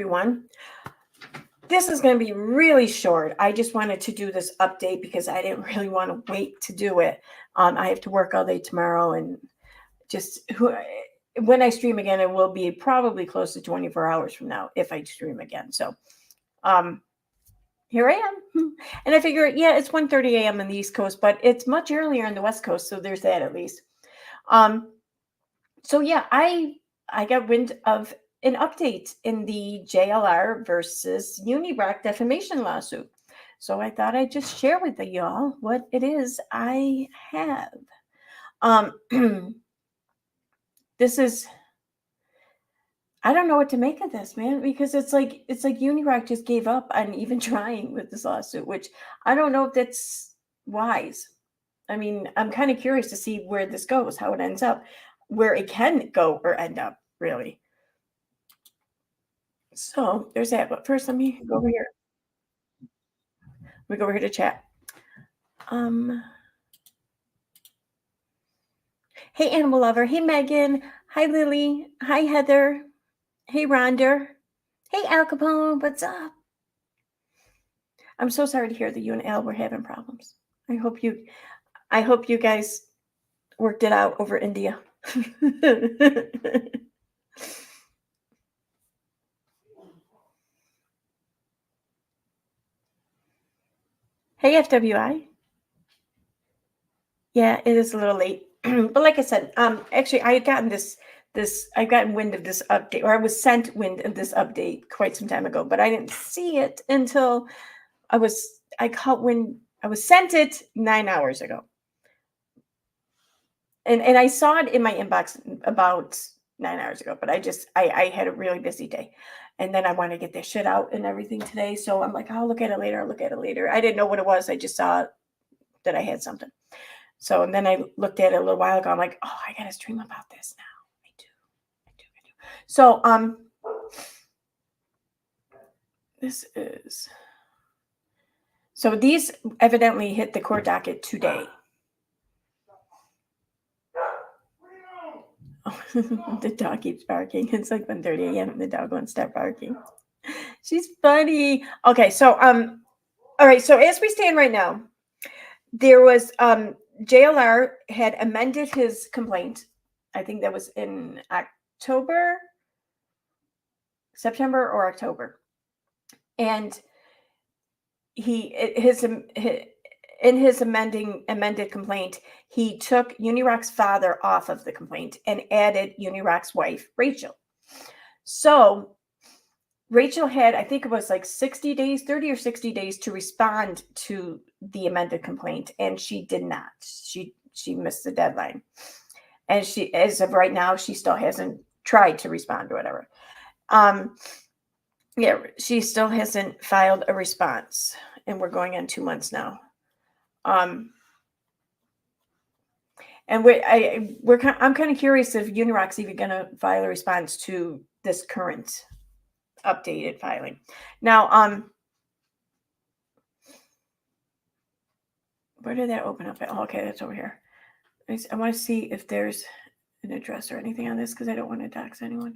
everyone. This is going to be really short. I just wanted to do this update because I didn't really want to wait to do it. I have to work all day tomorrow, and when I stream again, it will be probably close to 24 hours from now if I stream again. So here I am. And I figure, yeah, it's 1:30 a.m. on the East Coast, but it's much earlier on the West Coast. So there's that at least. So yeah, I got wind of an update in the JLR versus Unirock defamation lawsuit. So I thought I'd just share with y'all what it is I have. This is, I don't know what to make of this, man, because it's like Unirock just gave up on even trying with this lawsuit, which I don't know if that's wise. I mean, I'm kind of curious to see where this goes, how it ends up, where it can go or end up, really. So there's that. But first, let me go over here. Let me go over here to chat. Hey, Animal Lover. Hey, Megan. Hi, Lily. Hi, Heather. Hey, Rhonda. Hey, Al Capone. What's up? I'm so sorry to hear that you and Al were having problems. I hope you guys worked it out over India. Hey, FWI. Yeah, it is a little late. But like I said, actually I had gotten I've gotten wind of this update, or I was sent wind of this update quite some time ago, but I didn't see it until I was sent it 9 hours ago. And I saw it in my inbox about 9 hours ago, but I had a really busy day. And then I want to get this shit out and everything today. So I'm like, I'll look at it later. I didn't know what it was. I just saw that I had something. So, and then I looked at it a little while ago. I'm like, oh, I got to stream about this now. I do. So, so these evidently hit the court docket today. Oh, the dog keeps barking. It's like 1:30 a.m. and the dog won't stop barking. She's funny. Okay, so all right. So as we stand right now, there was JLR had amended his complaint. I think that was in September or October, and in his amended complaint, he took Unirock's father off of the complaint and added Unirock's wife, Rachel. So Rachel had, I think it was like 60 days, 30 or 60 days to respond to the amended complaint, and she did not. She missed the deadline. And she, as of right now, she still hasn't tried to respond or whatever. Yeah, she still hasn't filed a response, and we're going on 2 months now. And I'm kind of curious if Unirock's even going to file a response to this current updated filing. Now, where did that open up at? Oh, okay, that's over here. I want to see if there's an address or anything on this because I don't want to dox anyone.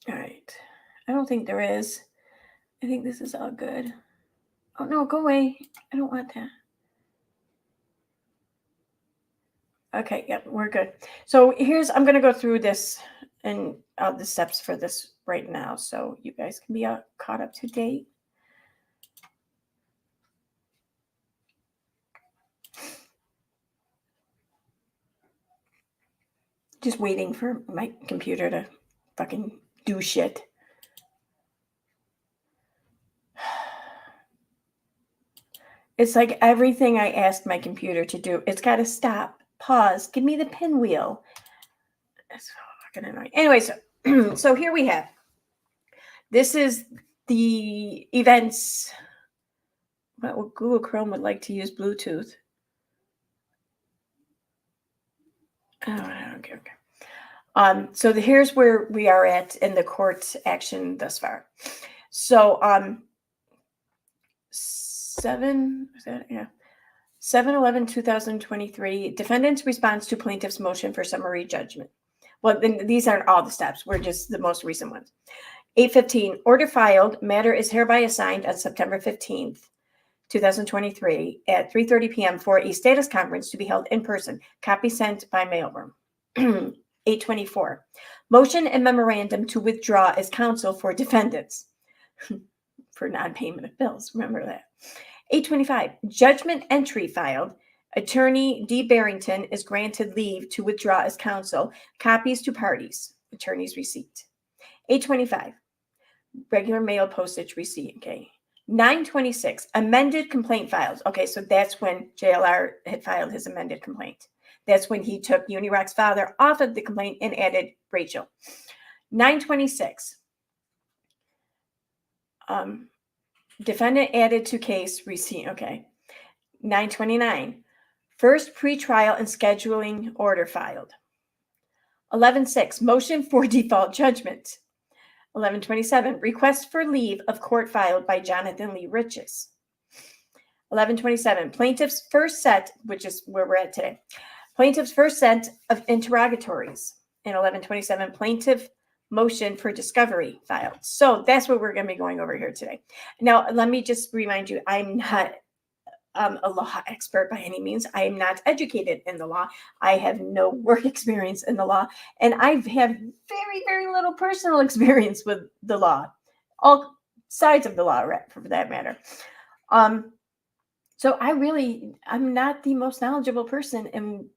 All right. I don't think there is. I think this is all good. Oh, no, go away. I don't want that. Okay, yep, we're good. So I'm going to go through this and the steps for this right now so you guys can be caught up to date. Just waiting for my computer to fucking do shit. It's like everything I asked my computer to do, it's got to stop, pause, give me the pinwheel. It's so fucking annoying. Anyway, so here we have. This is the events. Well, Google Chrome would like to use Bluetooth. Oh, okay. So here's where we are at in the court action thus far. So 7, is that, yeah. 7/11/2023, defendant's response to plaintiff's motion for summary judgment. Well, these aren't all the steps. We're just the most recent ones. 8:15, order filed. Matter is hereby assigned on September 15th, 2023 at 3:30 p.m. for a status conference to be held in person. Copy sent by mailroom. 8:24, motion and memorandum to withdraw as counsel for defendants for non-payment of bills. Remember that. 8:25, judgment entry filed. Attorney D. Barrington is granted leave to withdraw as counsel. Copies to parties. Attorney's receipt. 8:25, regular mail postage receipt. Okay. 9:26, amended complaint filed. Okay, so that's when JLR had filed his amended complaint. That's when he took Unirock's father off of the complaint and added Rachel. 9:26, defendant added to case receipt. Okay. 9:29, first pretrial and scheduling order filed. 11:6, motion for default judgment. 11:27, request for leave of court filed by Jonathan Lee Riches. 11:27, plaintiff's first set, which is where we're at today, plaintiff's first set of interrogatories. And 11:27, plaintiff motion for discovery filed. So that's what we're going to be going over here today. Now, let me just remind you, I'm not a law expert by any means. I am not educated in the law. I have no work experience in the law, and I've had very, very little personal experience with the law, all sides of the law, for that matter. So I'm not the most knowledgeable person in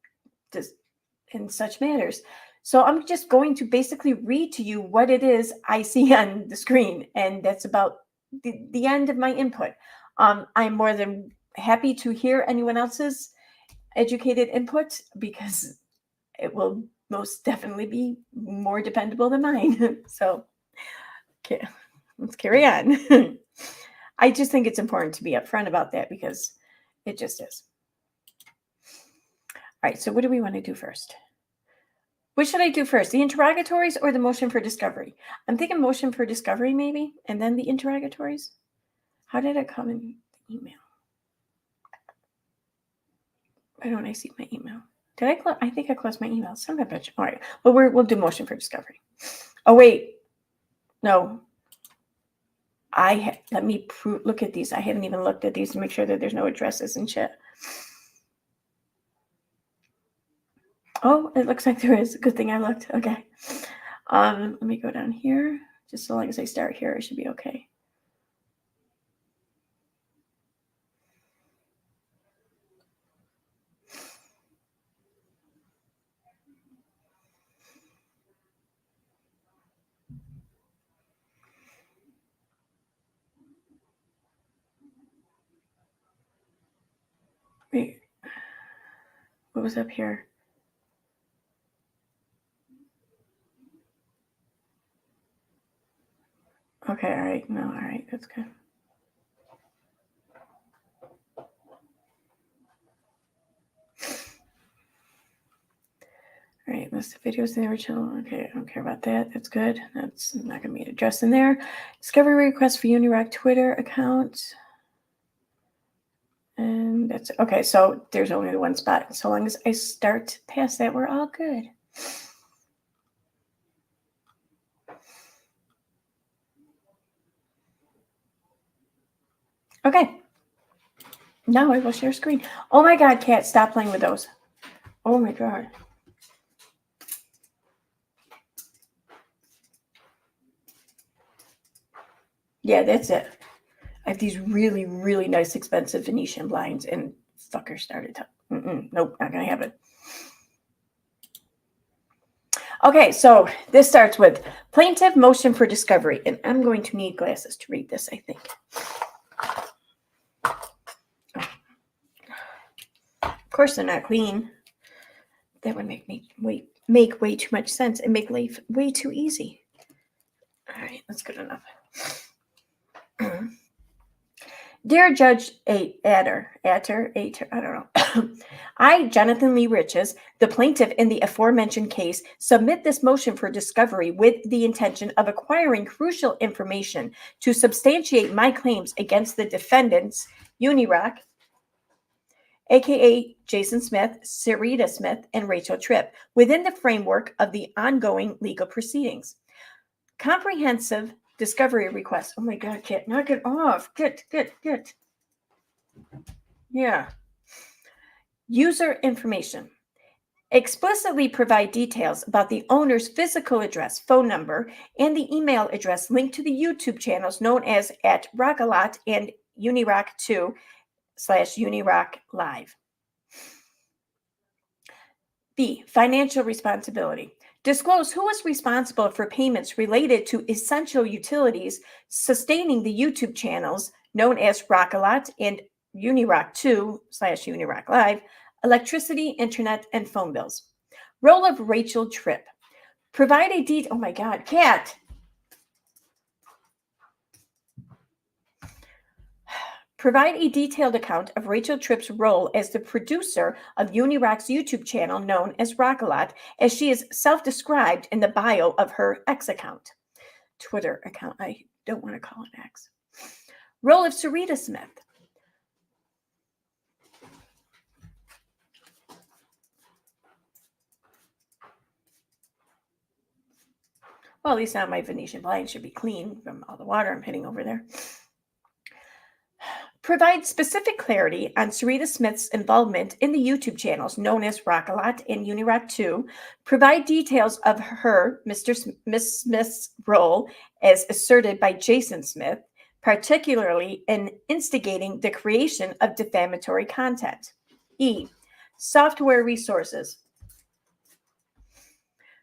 such matters. So I'm just going to basically read to you what it is I see on the screen, and that's about the end of my input. I'm more than happy to hear anyone else's educated input because it will most definitely be more dependable than mine. So, okay, let's carry on. I just think it's important to be upfront about that because it just is. All right, so what do we want to do first? What should I do first, the interrogatories or the motion for discovery? I'm thinking motion for discovery maybe, and then the interrogatories. How did it come in the email? Why don't I see my email? Did I close? I think I closed my email. Son of a bitch. All right. Well, we'll do motion for discovery. Oh, wait. No. Let me look at these. I haven't even looked at these to make sure that there's no addresses and shit. Oh, it looks like there is. Good thing I looked. Okay. Let me go down here. Just so long as I start here, I should be okay. Wait. What was up here? Okay, all right. No, all right. That's good. All right, list of videos in the original. Okay, I don't care about that. That's good. That's not going to be addressed in there. Discovery request for Unirock Twitter account. And that's okay. So there's only the one spot. So long as I start past that, we're all good. Okay. Now I will share screen. Oh my God, Kat, stop playing with those. Oh my God. Yeah, that's it. I have these really, really nice, expensive Venetian blinds, and fucker started to. Nope, not gonna have it. Okay, so this starts with plaintiff motion for discovery, and I'm going to need glasses to read this, I think. Of course, they're not clean. That would make way too much sense and make life way too easy. All right, that's good enough. Dear Judge Atter, I don't know. I, Jonathan Lee Riches, the plaintiff in the aforementioned case, submit this motion for discovery with the intention of acquiring crucial information to substantiate my claims against the defendants, Unirock aka Jason Smith, Sarita Smith, and Rachel Tripp, within the framework of the ongoing legal proceedings. Comprehensive discovery request. Oh my God, Kit, knock it off. Get. Yeah. User information. Explicitly provide details about the owner's physical address, phone number, and the email address linked to the YouTube channels known as @Rockalot and Unirock2 /Unirock Live. B. Financial responsibility. Disclose who is responsible for payments related to essential utilities sustaining the YouTube channels known as Rockalot and Unirock2 /Unirock Live, electricity, internet, and phone bills. Role of Rachel Tripp. Provide a detail. Oh my God, Cat. Provide a detailed account of Rachel Tripp's role as the producer of Unirock's YouTube channel known as Rockalot, as she is self-described in the bio of her X account. Twitter account. I don't want to call it X. Role of Sarita Smith. Well, at least now my Venetian blinds should be clean from all the water I'm hitting over there. Provide specific clarity on Sarita Smith's involvement in the YouTube channels known as Rockalot and Unirock2. Provide details of her, Miss Smith's role as asserted by Jason Smith, particularly in instigating the creation of defamatory content. E. Software resources.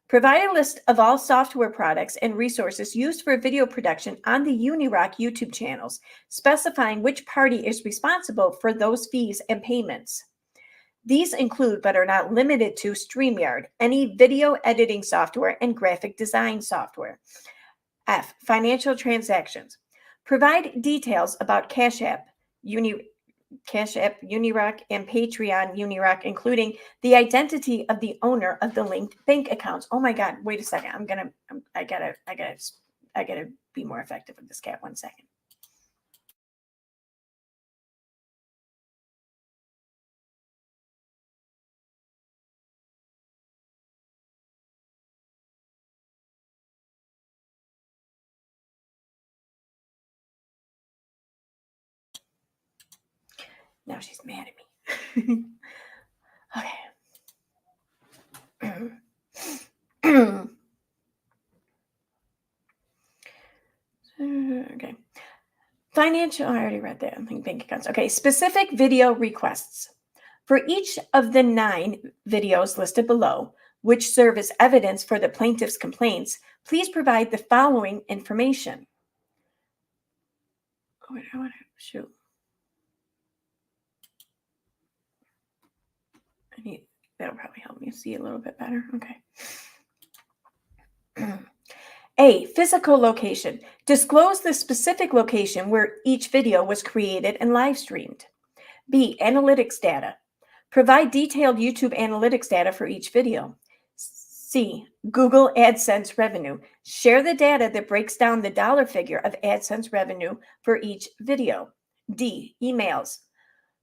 Provide a list of all software products and resources used for video production on the Unirock YouTube channels, specifying which party is responsible for those fees and payments. These include, but are not limited to, StreamYard, any video editing software, and graphic design software. F. Financial transactions. Provide details about Cash App, Unirock, and Patreon Unirock, including the identity of the owner of the linked bank accounts. Oh my God! Wait a second. I gotta be more effective with this, Cat. 1 second. Now she's mad at me. Okay. Okay. Financial, I already read that. I think bank accounts. Okay. Specific video requests. For each of the 9 videos listed below, which serve as evidence for the plaintiff's complaints, please provide the following information. Oh, wait, I want to shoot. That'll probably help me see a little bit better. Okay. A. Physical location. Disclose the specific location where each video was created and live streamed. B. Analytics data. Provide detailed YouTube analytics data for each video. C. Google AdSense revenue. Share the data that breaks down the dollar figure of AdSense revenue for each video. D. Emails.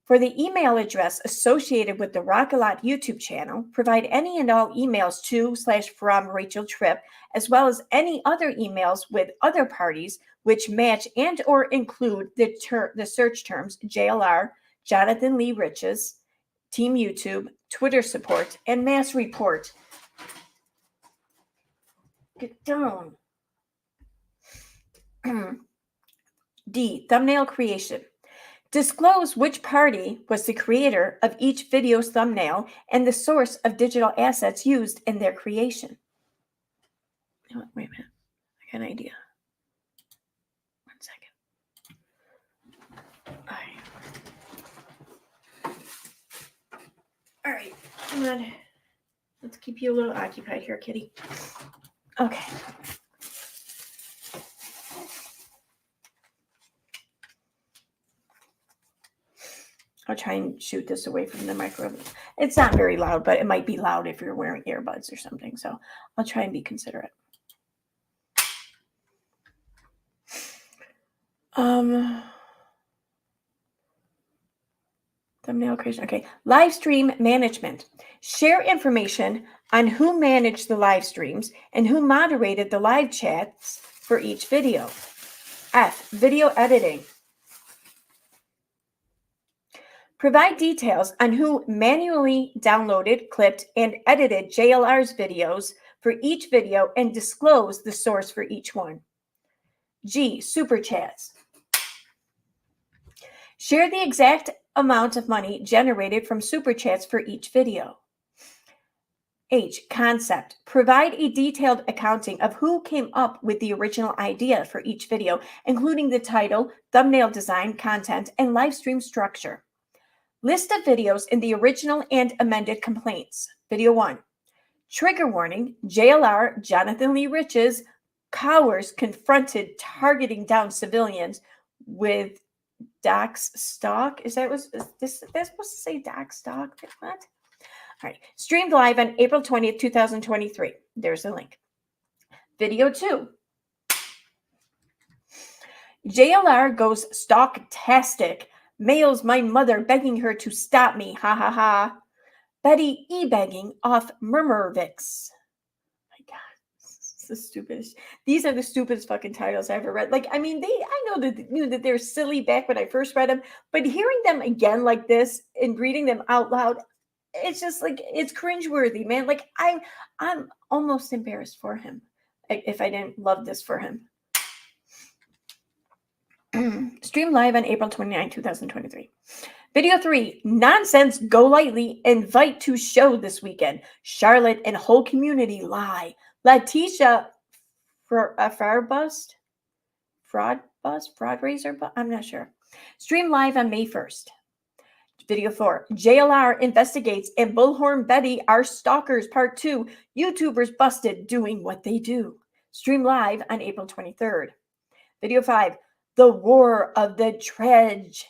For the email address associated with the Rockalot YouTube channel, provide any and all emails to/from Rachel Tripp, as well as any other emails with other parties which match and or include the search terms JLR, Jonathan Lee Riches, Team YouTube, Twitter support, and Mass Report. Get down. D. Thumbnail creation. Disclose which party was the creator of each video's thumbnail and the source of digital assets used in their creation. Oh, wait a minute. I got an idea. 1 second. All right. Come on. Let's keep you a little occupied here, kitty. Okay. I'll try and shoot this away from the microphone. It's not very loud, but it might be loud if you're wearing earbuds or something. So I'll try and be considerate. Thumbnail creation. Okay. Live stream management. Share information on who managed the live streams and who moderated the live chats for each video. F. Video editing. Provide details on who manually downloaded, clipped, and edited JLR's videos for each video and disclose the source for each one. G. Super chats. Share the exact amount of money generated from super chats for each video. H. Concept. Provide a detailed accounting of who came up with the original idea for each video, including the title, thumbnail design, content, and live stream structure. List of videos in the original and amended complaints. Video 1. Trigger warning, JLR Jonathan Lee Riches cowards confronted targeting down civilians with dox stock. Is this that's supposed to say dox stock? What? All right. Streamed live on April 20th, 2023. There's the link. Video 2. JLR goes stocktastic. Mails my mother begging her to stop me. Ha ha ha. Betty e-begging off Murmurvix. My God, this is the stupidest. These are the stupidest fucking titles I ever read. Like, I mean, I knew that they're silly back when I first read them, but hearing them again like this and reading them out loud, it's just like, it's cringeworthy, man. Like, I'm almost embarrassed for him if I didn't love this for him. Stream live on April 29, 2023. Video 3, nonsense, go lightly, invite to show this weekend. Charlotte and whole community lie. Letitia fraud raiser, I'm not sure. Stream live on May 1st. Video 4, JLR investigates and Bullhorn Betty are stalkers, part 2. YouTubers busted doing what they do. Stream live on April 23rd. Video 5, the war of the Trage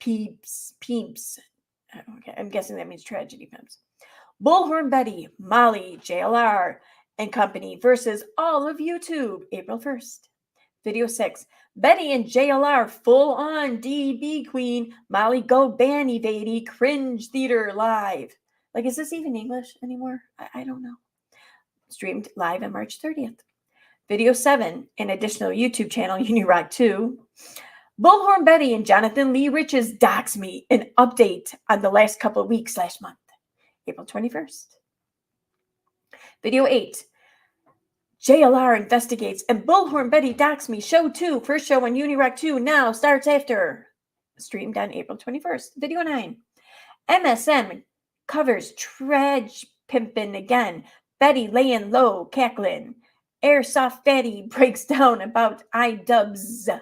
Peeps. Okay, I'm guessing that means tragedy pimps. Bullhorn Betty, Molly, JLR, and company versus all of YouTube, April 1st. Video 6, Betty and JLR full on DB Queen, Molly go ban evadey, cringe theater live. Like, is this even English anymore? I don't know. Streamed live on March 30th. Video 7, an additional YouTube channel, Unirock 2. Bullhorn Betty and Jonathan Lee Riches dox me, an update on the last couple of weeks / month, April 21st. Video 8, JLR investigates and Bullhorn Betty dox me, show 2, first show on Unirock 2 now starts after. Streamed on April 21st. Video 9, MSM covers Trage Pimpin' again, Betty laying low, cackling. Airsoft Fatty breaks down about iDubbbz.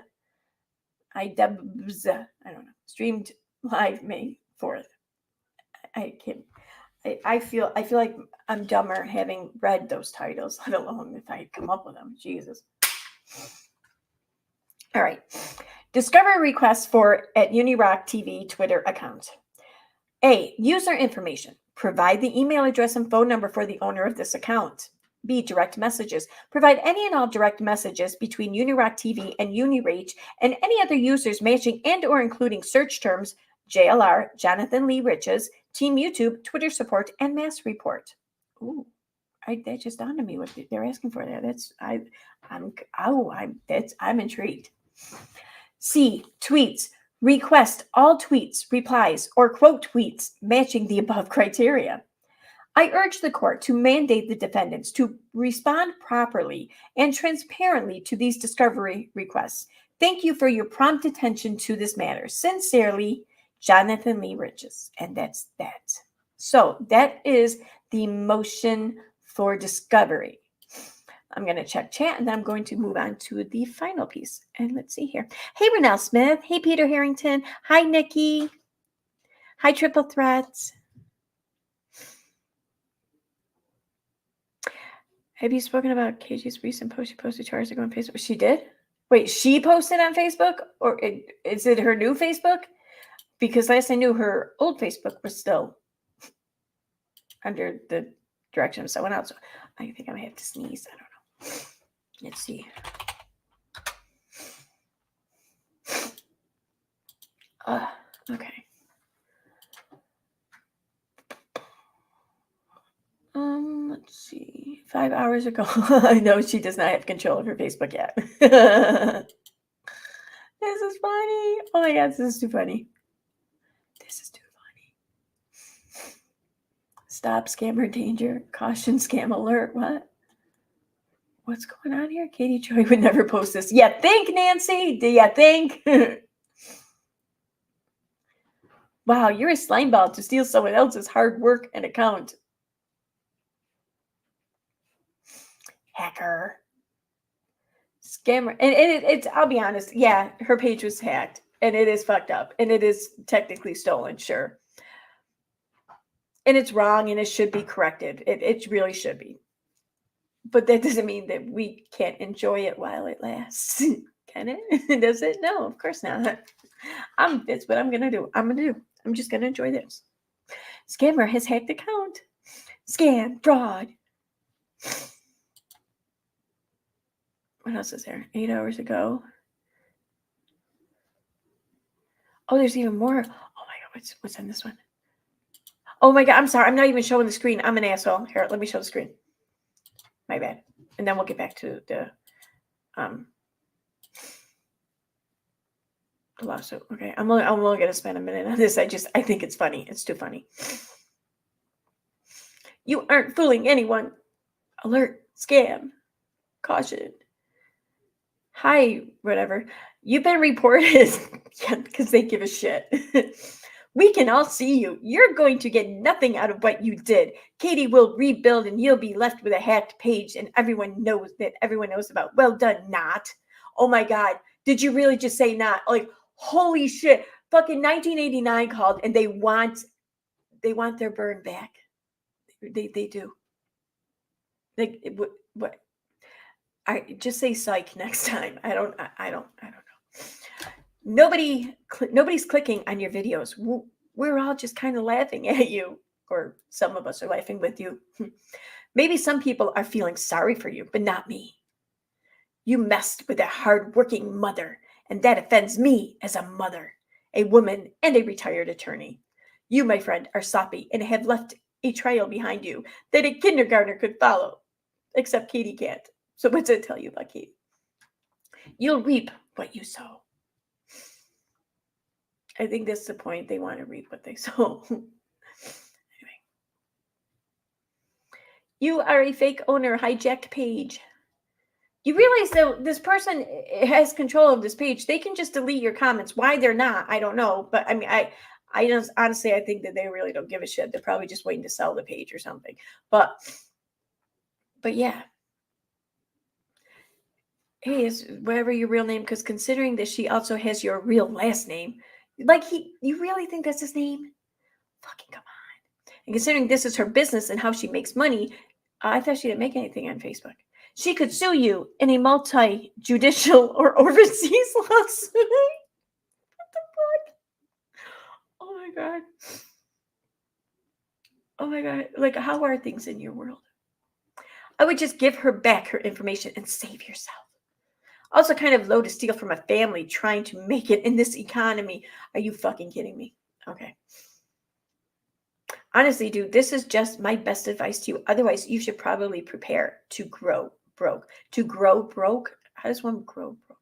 I don't know. Streamed live May 4th. I can't. I feel like I'm dumber having read those titles, let alone if I had come up with them. Jesus. All right. Discovery requests for at Unirock TV Twitter account. A. User information. Provide the email address and phone number for the owner of this account. B. Direct messages. Provide any and all direct messages between Unirock TV and UniRage and any other users matching and or including search terms JLR, Jonathan Lee Riches, Team YouTube, Twitter support, and mass report. Ooh, that just dawned on me what they're asking for there. I'm intrigued. C. Tweets. Request all tweets, replies, or quote tweets matching the above criteria. I urge the court to mandate the defendants to respond properly and transparently to these discovery requests. Thank you for your prompt attention to this matter. Sincerely, Jonathan Lee Riches. And that's that. So that is the motion for discovery. I'm going to check chat and then I'm going to move on to the final piece. And let's see here. Hey, Renelle Smith. Hey, Peter Harrington. Hi, Nikki. Hi, Triple Threats. Have you spoken about KG's recent post? She posted 2 hours ago on Facebook. She did? Wait, she posted on Facebook? Or is it her new Facebook? Because last I knew, her old Facebook was still under the direction of someone else. I think I might have to sneeze. I don't know. Let's see. Okay. 5 hours ago. I know she does not have control of her Facebook yet. This is funny. Oh my god, this is too funny. This is too funny. Stop scammer danger. Caution scam alert. What? What's going on here? Katie Joy would never post this. You think, Nancy? Do you think? Wow, you're a slimeball to steal someone else's hard work and account. Hacker. Scammer. And it's, I'll be honest, yeah, her page was hacked. And it is fucked up. And it is technically stolen, sure. And it's wrong and it should be corrected. It really should be. But that doesn't mean that we can't enjoy it while it lasts. Can it? Does it? No, of course not. It's what I'm going to do. I'm just going to enjoy this. Scammer has hacked account. Scam, fraud. What else is there? 8 hours ago. Oh, there's even more. Oh my god, what's in this one? Oh my god, I'm sorry. I'm not even showing the screen. I'm an asshole. Here, let me show the screen. My bad. And then we'll get back to the lawsuit. Okay, I'm only gonna spend a minute on this. I think it's funny. It's too funny. You aren't fooling anyone. Alert, scam, caution. Hi, whatever. You've been reported because they give a shit. We can all see you. You're going to get nothing out of what you did. Katie will rebuild and you'll be left with a hacked page and everyone knows about. Well done, not. Oh my God. Did you really just say not? Like, holy shit. Fucking 1989 called and they want their burn back. They do. Like, what? I just say psych next time. I don't know. Nobody's clicking on your videos. We're all just kind of laughing at you, or some of us are laughing with you. Maybe some people are feeling sorry for you, but not me. You messed with a hardworking mother, and that offends me as a mother, a woman, and a retired attorney. You, my friend, are sloppy and have left a trail behind you that a kindergartner could follow, except Katie can't. So what's it tell you about Katie? You'll reap what you sow. I think that's the point. They want to reap what they sow. Anyway. You are a fake owner, hijacked page. You realize that this person has control of this page. They can just delete your comments. Why they're not, I don't know. But I mean, I just honestly, I think that they really don't give a shit. They're probably just waiting to sell the page or something. But yeah. Hey, is whatever your real name, because considering that she also has your real last name, like you really think that's his name? Fucking come on. And considering this is her business and how she makes money, I thought she didn't make anything on Facebook. She could sue you in a multi-judicial or overseas lawsuit. What the fuck? Oh my God. Oh my God. Like, how are things in your world? I would just give her back her information and save yourself. Also kind of low to steal from a family trying to make it in this economy. Are you fucking kidding me? Okay. Honestly, dude, this is just my best advice to you. Otherwise, you should probably prepare to grow broke. To grow broke? How does one grow broke?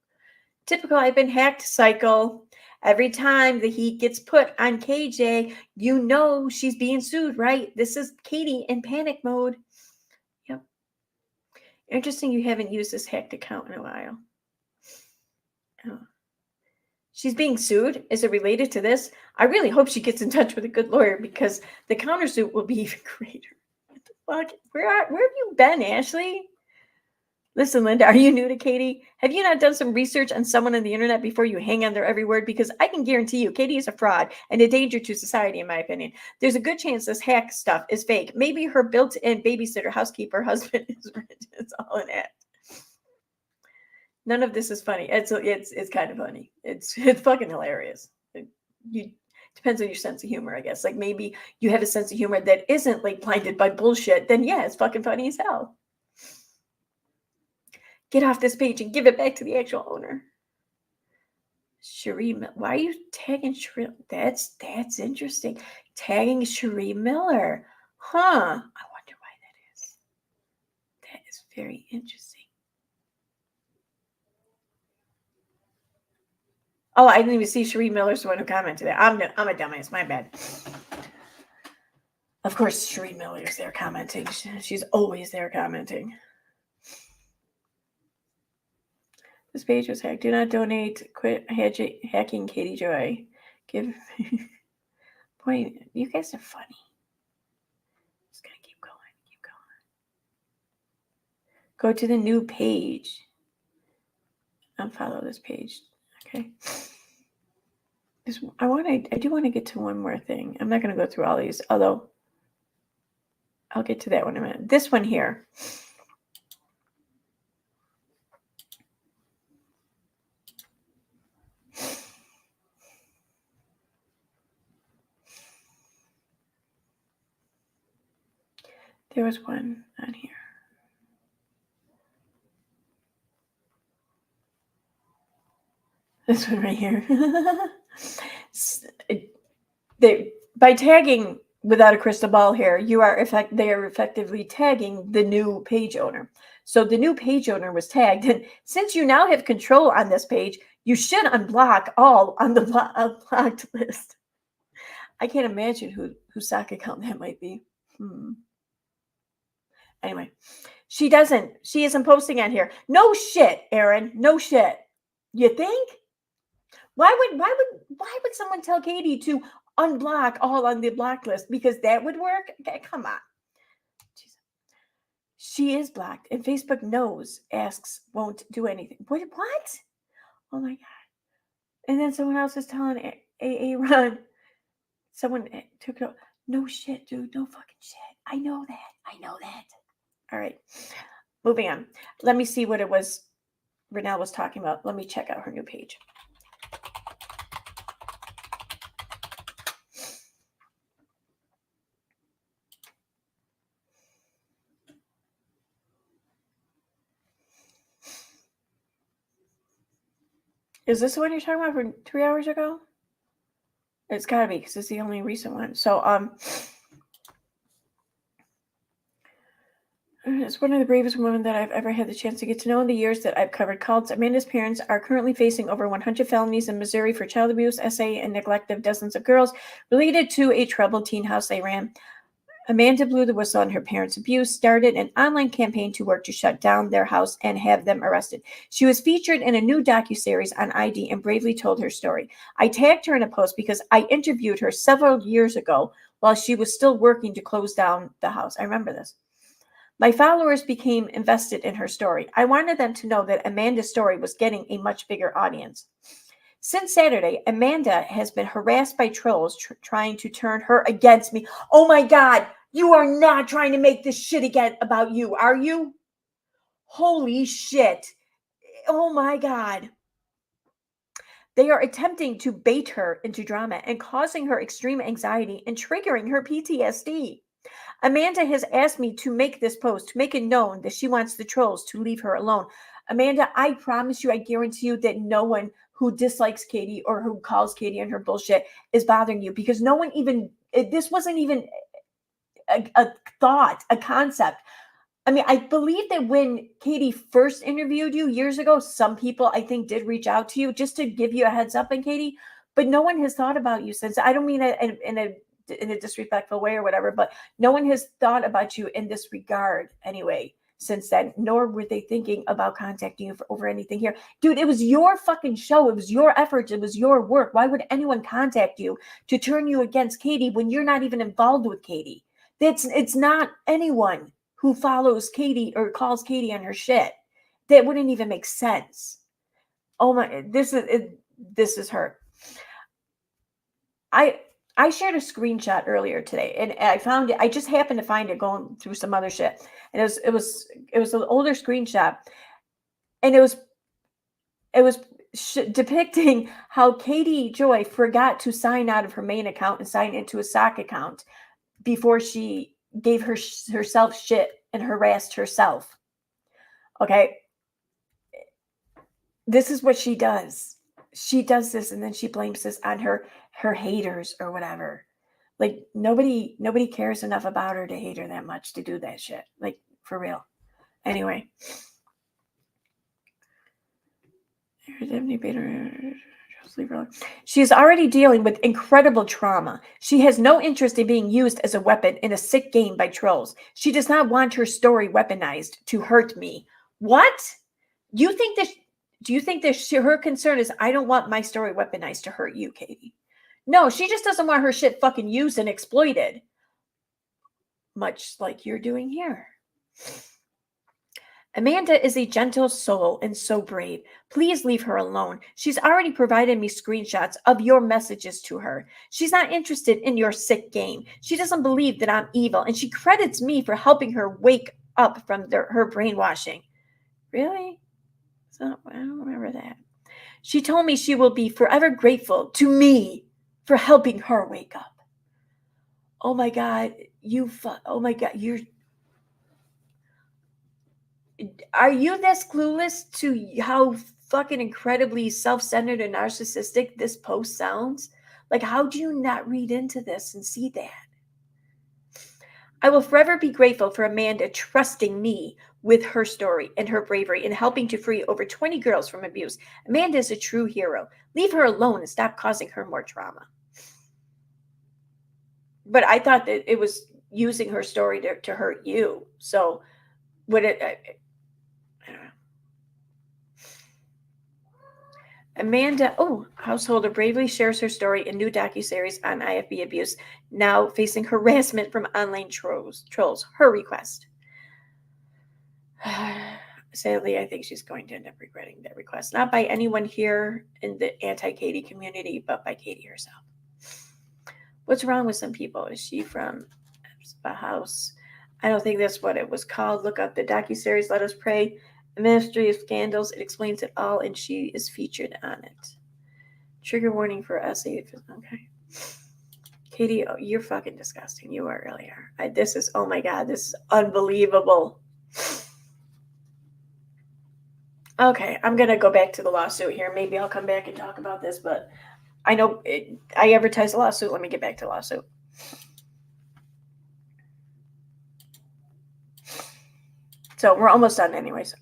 Typical I've been hacked cycle. Every time the heat gets put on KJ, you know she's being sued, right? This is Katie in panic mode. Yep. Interesting you haven't used this hacked account in a while. Oh. She's being sued. Is it related to this? I really hope she gets in touch with a good lawyer because the countersuit will be even greater. What the fuck? Where have you been, Ashley? Listen, Linda, are you new to Katie? Have you not done some research on someone on the internet before you hang on their every word? Because I can guarantee you, Katie is a fraud and a danger to society, in my opinion. There's a good chance this hack stuff is fake. Maybe her built-in babysitter, housekeeper, husband is rich. It's all an act. None of this is funny. It's kind of funny. It's fucking hilarious. Depends on your sense of humor, I guess. Like maybe you have a sense of humor that isn't like blinded by bullshit. Then yeah, it's fucking funny as hell. Get off this page and give it back to the actual owner. Cherie, why are you tagging Cherie? That's interesting. Tagging Cherie Miller, huh? I wonder why that is. Very interesting. Oh, I didn't even see Cherie Miller's the one who commented that. I'm a dumbass. My bad. Of course, Cherie Miller's there commenting. She's always there commenting. This page was hacked. Do not donate. Quit hacking Katie Joy. Give. Boy, you guys are funny. Just gonna keep going. Keep going. Go to the new page. Unfollow this page. Okay. I do want to get to one more thing. I'm not going to go through all these, although I'll get to that one in a minute. This one here. There was one on here. This one right here. By tagging without a crystal ball here, they are effectively tagging the new page owner. So the new page owner was tagged, and since you now have control on this page, you should unblock all on the blocked list. I can't imagine whose sock account that might be. Anyway, she isn't posting on here. No shit, Aaron. No shit. You think? Why would someone tell Katie to unblock all on the block list? Because that would work? Okay, come on. Jeez. She is blocked, and Facebook knows, asks, won't do anything. What? Oh my God. And then someone else is telling Ron, someone took it. No shit, dude. No fucking shit. I know that. All right. Moving on. Let me see what it was Renelle was talking about. Let me check out her new page. Is this the one you're talking about from 3 hours ago? It's gotta be, because it's the only recent one. So, it's one of the bravest women that I've ever had the chance to get to know in the years that I've covered cults. Amanda's parents are currently facing over 100 felonies in Missouri for child abuse, SA, and neglect of dozens of girls related to a troubled teen house they ran. Amanda blew the whistle on her parents' abuse, started an online campaign to work to shut down their house and have them arrested. She was featured in a new docuseries on ID and bravely told her story. I tagged her in a post because I interviewed her several years ago while she was still working to close down the house. I remember this. My followers became invested in her story. I wanted them to know that Amanda's story was getting a much bigger audience. Since Saturday, Amanda has been harassed by trolls trying to turn her against me. Oh my God, you are not trying to make this shit again about you, are you? Holy shit. Oh my God. They are attempting to bait her into drama and causing her extreme anxiety and triggering her PTSD. Amanda has asked me to make this post, to make it known that she wants the trolls to leave her alone. Amanda, I promise you, I guarantee you that no one who dislikes Katie or who calls Katie on her bullshit is bothering you, because no one even, this wasn't even a thought, a concept. I mean, I believe that when Katie first interviewed you years ago, some people I think did reach out to you just to give you a heads up on Katie, but no one has thought about you since. I don't mean it in a disrespectful way or whatever, but no one has thought about you in this regard anyway since then, nor were they thinking about contacting you over anything here. Dude, it was your fucking show. It was your efforts. It was your work. Why would anyone contact you to turn you against Katie when you're not even involved with Katie? It's not anyone who follows Katie or calls Katie on her shit. That wouldn't even make sense. Oh my, this is her. I shared a screenshot earlier today, and I found it. I just happened to find it going through some other shit, and it was an older screenshot, and it was depicting how Katie Joy forgot to sign out of her main account and sign into a sock account before she gave herself shit and harassed herself. Okay, this is what she does. She does this, and then she blames this on her haters or whatever. Like, nobody cares enough about her to hate her that much to do that shit. Like, for real. Anyway. She is already dealing with incredible trauma. She has no interest in being used as a weapon in a sick game by trolls. She does not want her story weaponized to hurt me. What? Do you think that her concern is I don't want my story weaponized to hurt you, Katie? No, she just doesn't want her shit fucking used and exploited. Much like you're doing here. Amanda is a gentle soul and so brave. Please leave her alone. She's already provided me screenshots of your messages to her. She's not interested in your sick game. She doesn't believe that I'm evil, and she credits me for helping her wake up from her brainwashing. Really? So, I don't remember that. She told me she will be forever grateful to me for helping her wake up. Oh my God, oh my God, are you this clueless to how fucking incredibly self-centered and narcissistic this post sounds? Like, how do you not read into this and see that? I will forever be grateful for Amanda trusting me with her story and her bravery in helping to free over 20 girls from abuse. Amanda is a true hero. Leave her alone and stop causing her more trauma. But I thought that it was using her story to hurt you. So would it... I don't know. Amanda, householder bravely shares her story in new docuseries on IFB abuse, now facing harassment from online trolls. Her request. Sadly, I think she's going to end up regretting that request. Not by anyone here in the anti-Katie community, but by Katie herself. What's wrong with some people? Is she from a house? I don't think that's what it was called. Look up the docuseries, Let Us Pray. A Ministry of Scandals. It explains it all, and she is featured on it. Trigger warning for essay. Okay. Katie, you're fucking disgusting. You are really are. This is, oh my God, this is unbelievable. Okay, I'm going to go back to the lawsuit here. Maybe I'll come back and talk about this, but I know I advertised a lawsuit. Let me get back to the lawsuit. So we're almost done anyways.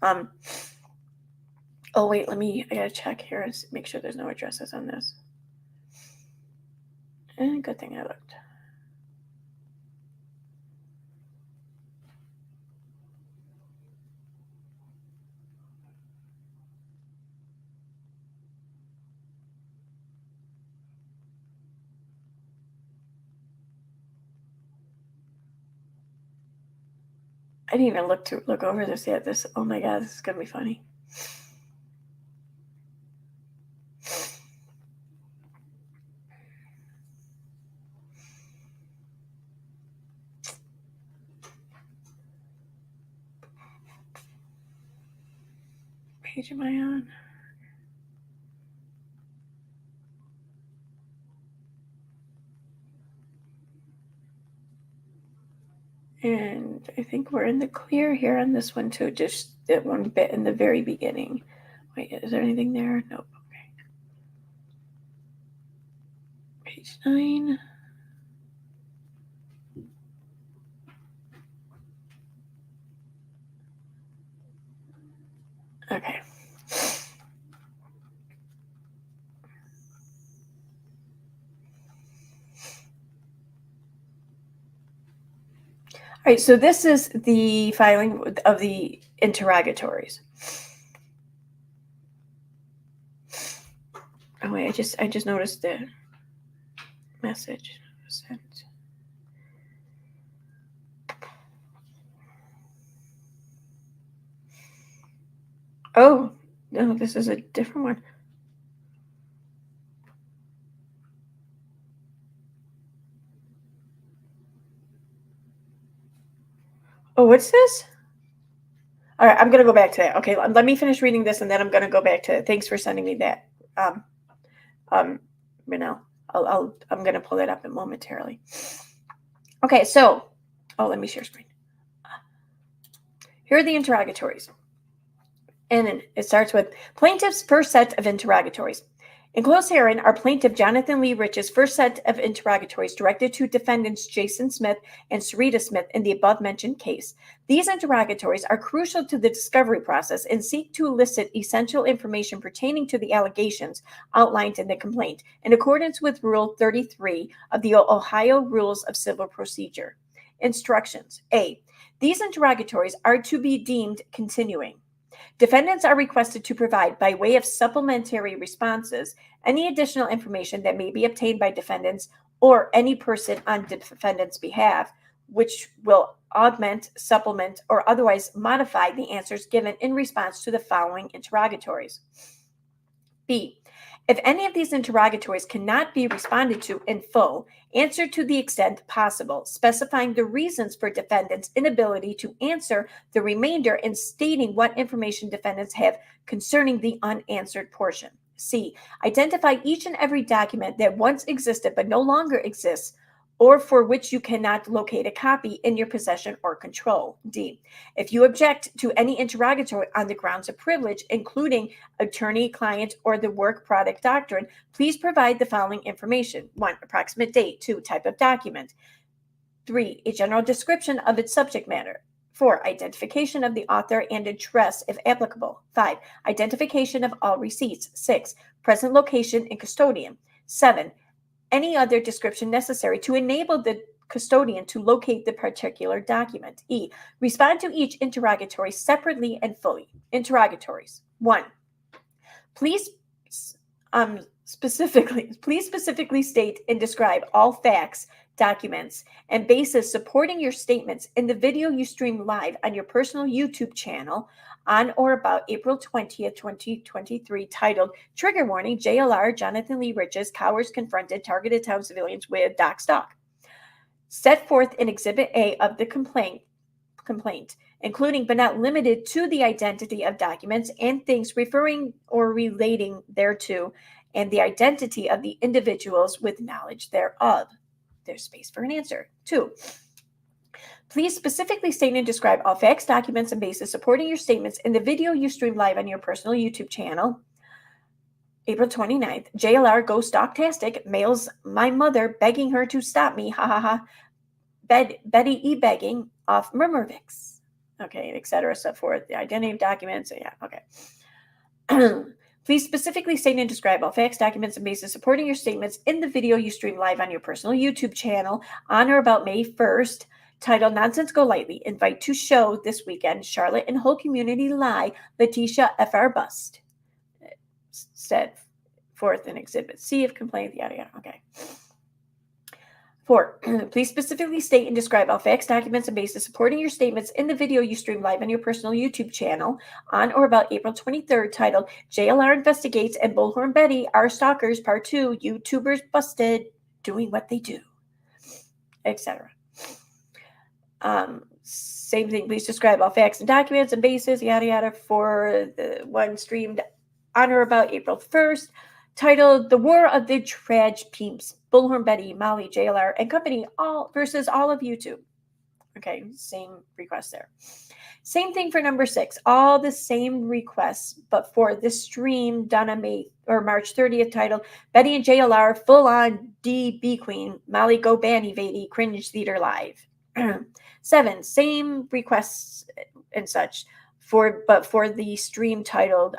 Oh wait, I gotta check here and make sure there's no addresses on this. Good thing I looked. I didn't even look over this yet. Oh my God, this is gonna be funny. Page am I on? And I think we're in the clear here on this one too, just that one bit in the very beginning. Wait, is there anything there? Nope. Okay. Page 9. Okay. All right, so this is the filing of the interrogatories. Oh wait, I just noticed the message sent. Oh, no, this is a different one. Oh, what's this? All right, I'm going to go back to that. Okay, let me finish reading this, and then I'm going to go back to it. Thanks for sending me that. Renelle, I'm going to pull that up momentarily. Okay, so, let me share screen. Here are the interrogatories. And it starts with plaintiff's first set of interrogatories. In closed hearing, our plaintiff Jonathan Lee Rich's first set of interrogatories directed to defendants Jason Smith and Sarita Smith in the above-mentioned case. These interrogatories are crucial to the discovery process and seek to elicit essential information pertaining to the allegations outlined in the complaint, in accordance with Rule 33 of the Ohio Rules of Civil Procedure. Instructions. A. These interrogatories are to be deemed continuing. Defendants are requested to provide, by way of supplementary responses, any additional information that may be obtained by defendants or any person on defendant's behalf, which will augment, supplement, or otherwise modify the answers given in response to the following interrogatories. B. If any of these interrogatories cannot be responded to in full, answer to the extent possible, specifying the reasons for defendants' inability to answer the remainder and stating what information defendants have concerning the unanswered portion. C. Identify each and every document that once existed but no longer exists, or for which you cannot locate a copy in your possession or control. D. If you object to any interrogatory on the grounds of privilege, including attorney-client or the work product doctrine, please provide the following information. 1. Approximate date. 2. Type of document. 3. A general description of its subject matter. 4. Identification of the author and address if applicable. 5. Identification of all receipts. 6. Present location and custodian. 7. Any other description necessary to enable the custodian to locate the particular document. E. Respond to each interrogatory separately and fully. Interrogatories. 1. Please specifically state and describe all facts, documents, and bases supporting your statements in the video you stream live on your personal YouTube channel on or about April 20th, 2023, titled Trigger Warning, JLR, Jonathan Lee Rich's Cowards Confronted Targeted Town Civilians with Doc Stalk. Set forth in Exhibit A of the complaint, including but not limited to the identity of documents and things referring or relating thereto, and the identity of the individuals with knowledge thereof. There's space for an answer. 2. Please specifically state and describe all facts, documents, and bases supporting your statements in the video you stream live on your personal YouTube channel. April 29th, JLR goes stocktastic, mails my mother begging her to stop me, ha ha ha, Betty E. begging off Murmurvix. Okay, etc. So forth. The identity of documents. Yeah, okay. Please specifically state and describe all facts, documents, and bases supporting your statements in the video you stream live on your personal YouTube channel on or about May 1st, titled Nonsense Go Lightly. Invite to show this weekend, Charlotte and whole community lie, Letitia F.R. Bust. Set forth in Exhibit C of complaint, yada, yada. Okay. 4. Please specifically state and describe all facts, documents, and bases supporting your statements in the video you stream live on your personal YouTube channel on or about April 23rd, titled JLR Investigates and Bullhorn Betty Are Stalkers, Part 2, YouTubers Busted Doing What They Do, etc. Same thing. Please describe all facts and documents and bases, yada, yada, for the one streamed on or about April 1st, titled The War of the Traj Peeps, Bullhorn Betty, Molly, JLR, and company, all versus all of YouTube. Okay, same request there. Same thing for number 6. All the same requests, but for the stream done on March 30th, titled Betty and JLR Full On DB Queen, Molly Go Banny Vady, Cringe Theater Live. 7. Same requests and such, for the stream titled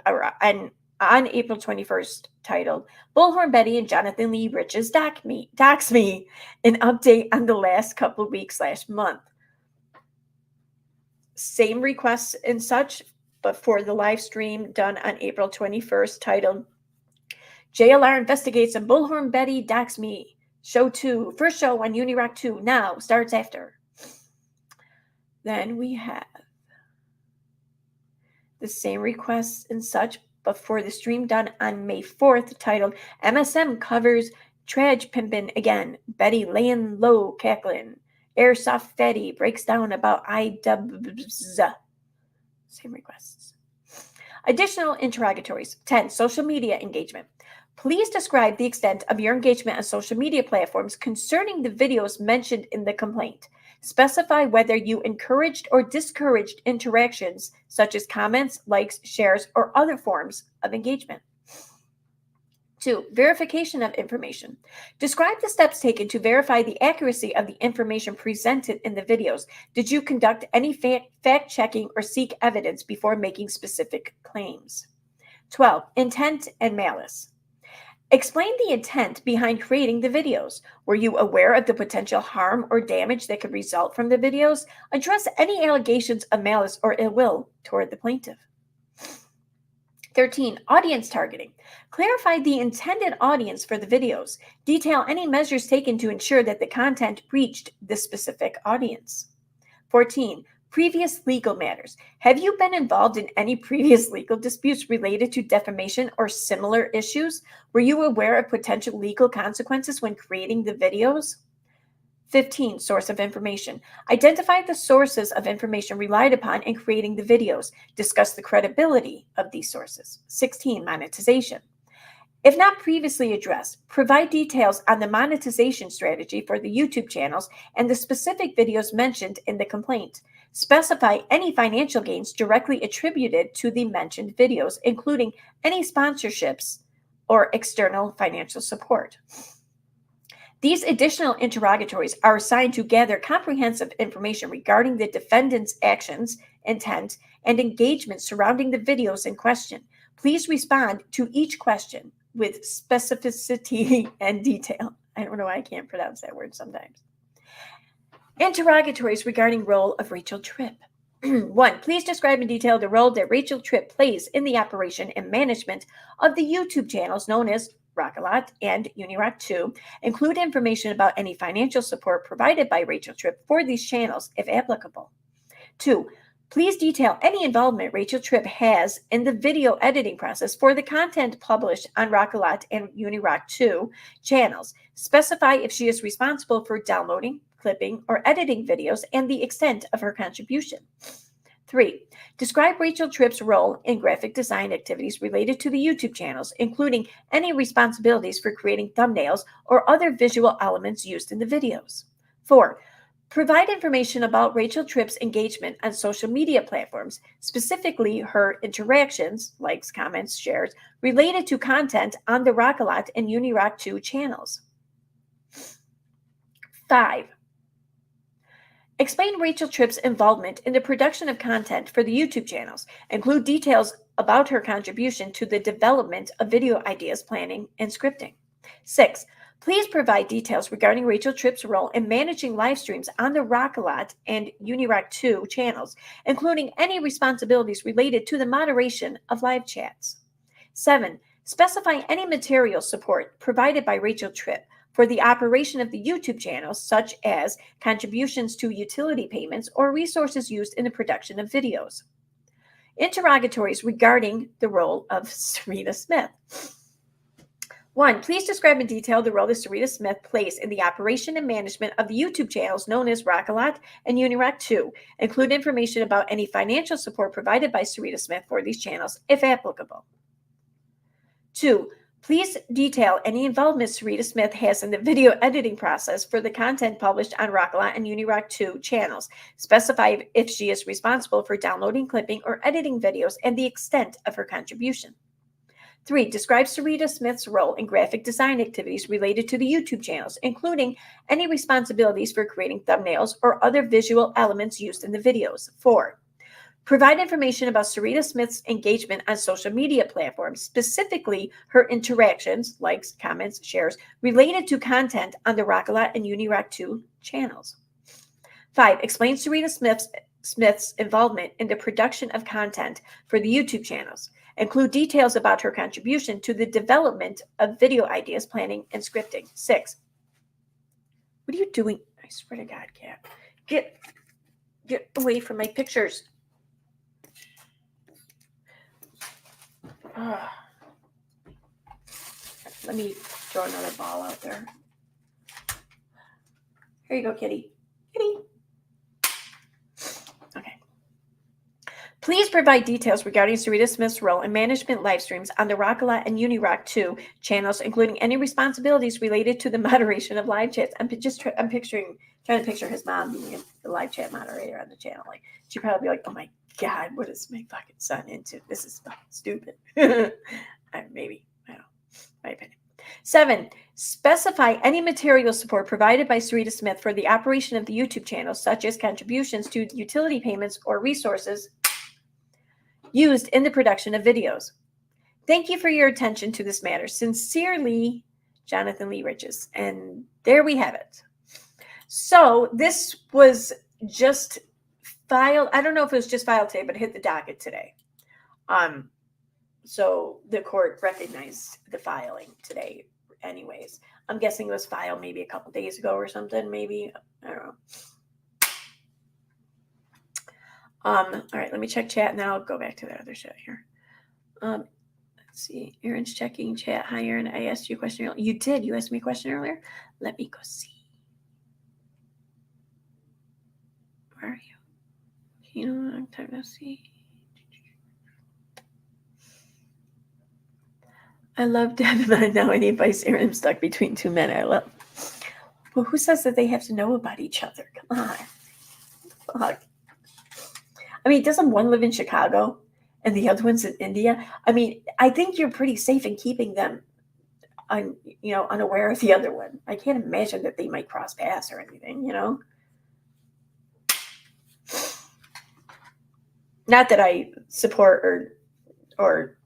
on April 21st, titled Bullhorn Betty and Jonathan Lee Rich's Docs Me, an update on the last couple weeks / month. Same requests and such, but for the live stream done on April 21st, titled JLR Investigates and Bullhorn Betty Docs Me, Show 2, first show on Unirock 2, now, starts after. Then we have the same requests and such, but for the stream done on May 4th, titled MSM Covers Traj Pimpin' Again, Betty Layin' Low Cacklin', Airsoft Fatty Breaks Down About IWZ. Same requests. Additional interrogatories. 10. Social media engagement. Please describe the extent of your engagement on social media platforms concerning the videos mentioned in the complaint. Specify whether you encouraged or discouraged interactions such as comments, likes, shares, or other forms of engagement. 2. Verification of information. Describe the steps taken to verify the accuracy of the information presented in the videos. Did you conduct any fact-checking or seek evidence before making specific claims? 12. Intent and malice. Explain the intent behind creating the videos. Were you aware of the potential harm or damage that could result from the videos? Address any allegations of malice or ill will toward the plaintiff. 13. Audience targeting. Clarify the intended audience for the videos. Detail any measures taken to ensure that the content reached the specific audience. 14. Previous legal matters. Have you been involved in any previous legal disputes related to defamation or similar issues? Were you aware of potential legal consequences when creating the videos? 15. Source of information. Identify the sources of information relied upon in creating the videos. Discuss the credibility of these sources. 16. Monetization. If not previously addressed, provide details on the monetization strategy for the YouTube channels and the specific videos mentioned in the complaint. Specify any financial gains directly attributed to the mentioned videos, including any sponsorships or external financial support. These additional interrogatories are assigned to gather comprehensive information regarding the defendant's actions, intent, and engagement surrounding the videos in question. Please respond to each question with specificity and detail. I don't know why I can't pronounce that word sometimes. Interrogatories regarding role of Rachel Tripp. 1. Please describe in detail the role that Rachel Tripp plays in the operation and management of the YouTube channels known as Rock-A-Lot and Unirock 2. Include information about any financial support provided by Rachel Tripp for these channels, if applicable. 2. Please detail any involvement Rachel Tripp has in the video editing process for the content published on Rock-A-Lot and Unirock 2 channels. Specify if she is responsible for downloading, clipping, or editing videos and the extent of her contribution. 3. Describe Rachel Tripp's role in graphic design activities related to the YouTube channels, including any responsibilities for creating thumbnails or other visual elements used in the videos. 4. Provide information about Rachel Tripp's engagement on social media platforms, specifically her interactions, likes, comments, shares, related to content on the Rock-A-Lot and Unirock 2 channels. 5. Explain Rachel Tripp's involvement in the production of content for the YouTube channels. Include details about her contribution to the development of video ideas, planning, and scripting. 6. Please provide details regarding Rachel Tripp's role in managing live streams on the Rock-A-Lot and Unirock 2 channels, including any responsibilities related to the moderation of live chats. 7. Specify any material support provided by Rachel Tripp for the operation of the YouTube channels, such as contributions to utility payments or resources used in the production of videos. Interrogatories regarding the role of Sarita Smith. 1. Please describe in detail the role that Sarita Smith plays in the operation and management of the YouTube channels known as Rock-A-Lot and Unirock 2. Include information about any financial support provided by Sarita Smith for these channels, if applicable. 2. Please detail any involvement Sarita Smith has in the video editing process for the content published on Rock-A-Lot and Unirock 2 channels. Specify if she is responsible for downloading, clipping, or editing videos and the extent of her contribution. 3. Describe Sarita Smith's role in graphic design activities related to the YouTube channels, including any responsibilities for creating thumbnails or other visual elements used in the videos. 4. Provide information about Sarita Smith's engagement on social media platforms, specifically her interactions, likes, comments, shares, related to content on the Rock-A-Lot and Unirock 2 channels. 5. Explain Sarita Smith's involvement in the production of content for the YouTube channels. Include details about her contribution to the development of video ideas, planning, and scripting. 6. What are you doing? I swear to God, Cat. Get away from my pictures. Let me throw another ball out there. Here you go, kitty. Kitty. Okay. Please provide details regarding Sarita Smith's role in management live streams on the Rock-A-Lot and Unirock 2 channels, including any responsibilities related to the moderation of live chats. I'm trying to picture his mom being the live chat moderator on the channel. Like, she'd probably be like, "Oh my God, what is my fucking son into? This is fucking stupid." Maybe. I don't know. my opinion. 7, specify any material support provided by Sarita Smith for the operation of the YouTube channel, such as contributions to utility payments or resources used in the production of videos. Thank you for your attention to this matter. Sincerely, Jonathan Lee Riches. And there we have it. So this was just filed. I don't know if it was just filed today, but it hit the docket today. So the court recognized the filing today anyways. I'm guessing it was filed maybe a couple days ago or something, maybe. I don't know. All right, let me check chat and then I'll go back to that other shit here. Let's see. Aaron's checking chat. Hi, Aaron. I asked you a question earlier. You did. You asked me a question earlier? Let me go see. Where are you? You know, long time no see. I love Devin. Now any advice, Aaron? I'm stuck between two men I love. Well, who says that they have to know about each other? Come on. Fuck. I mean, doesn't one live in Chicago and the other one's in India? I mean, I think you're pretty safe in keeping them unaware of the other one. I can't imagine that they might cross paths or anything, Not that I support or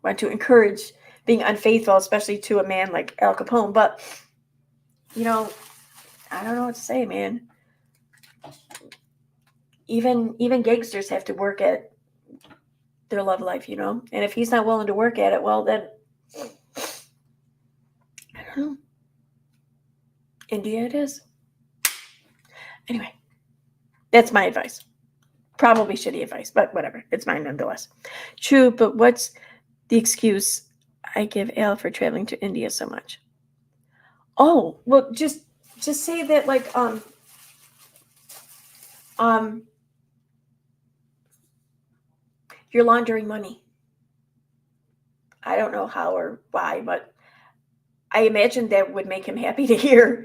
want to encourage being unfaithful, especially to a man like Al Capone, but I don't know what to say, man. Even gangsters have to work at their love life, and if he's not willing to work at it, well then I don't know. India it is. Anyway, that's my advice. Probably shitty advice, but whatever. It's mine nonetheless. True, but what's the excuse I give Al for traveling to India so much? Oh, well, just say that you're laundering money. I don't know how or why, but I imagine that would make him happy to hear.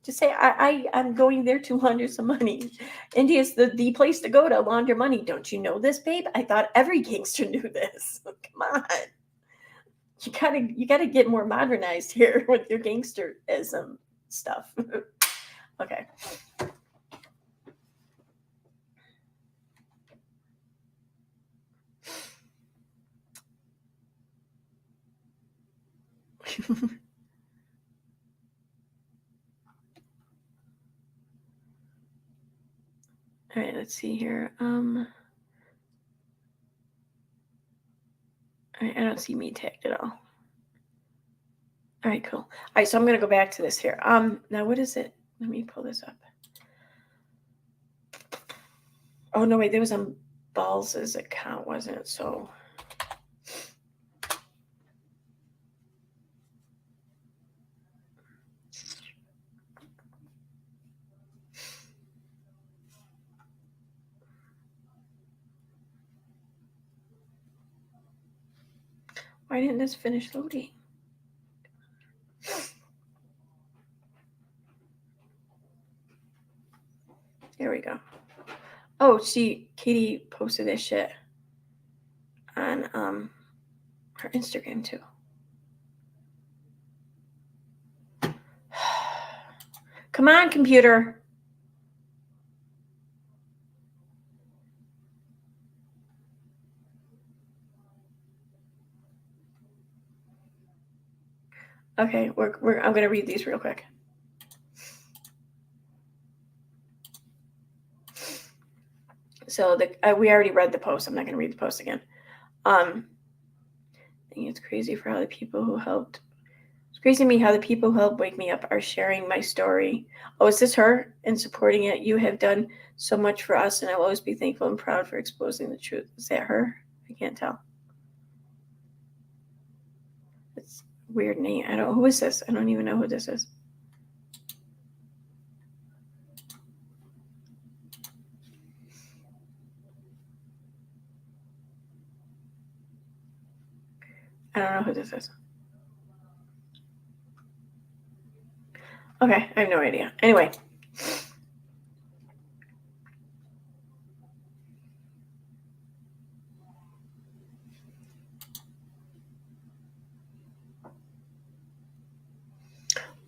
Just say, I'm going there to launder some money. India's the place to go to launder money. Don't you know this, babe? I thought every gangster knew this. Come on. You gotta get more modernized here with your gangsterism stuff. Okay. All right, let's see here. All right, I don't see me tagged at all. All right, cool. All right, so I'm gonna go back to this here. Now what is it? Let me pull this up. Oh no, wait, there was on Balls' account, wasn't it? So why didn't this finish loading? There we go. Oh, Katie posted this shit on her Instagram too. Come on, computer. Okay, I'm gonna read these real quick. So we already read the post. I'm not gonna read the post again. I think it's crazy for how the people who helped. It's crazy to me how the people who helped wake me up are sharing my story. Oh, is this her? And supporting it. You have done so much for us, and I will always be thankful and proud for exposing the truth. Is that her? I can't tell. It's a weird name. I don't. Who is this? I don't even know who this is. I don't know who this is. Okay, I have no idea. Anyway.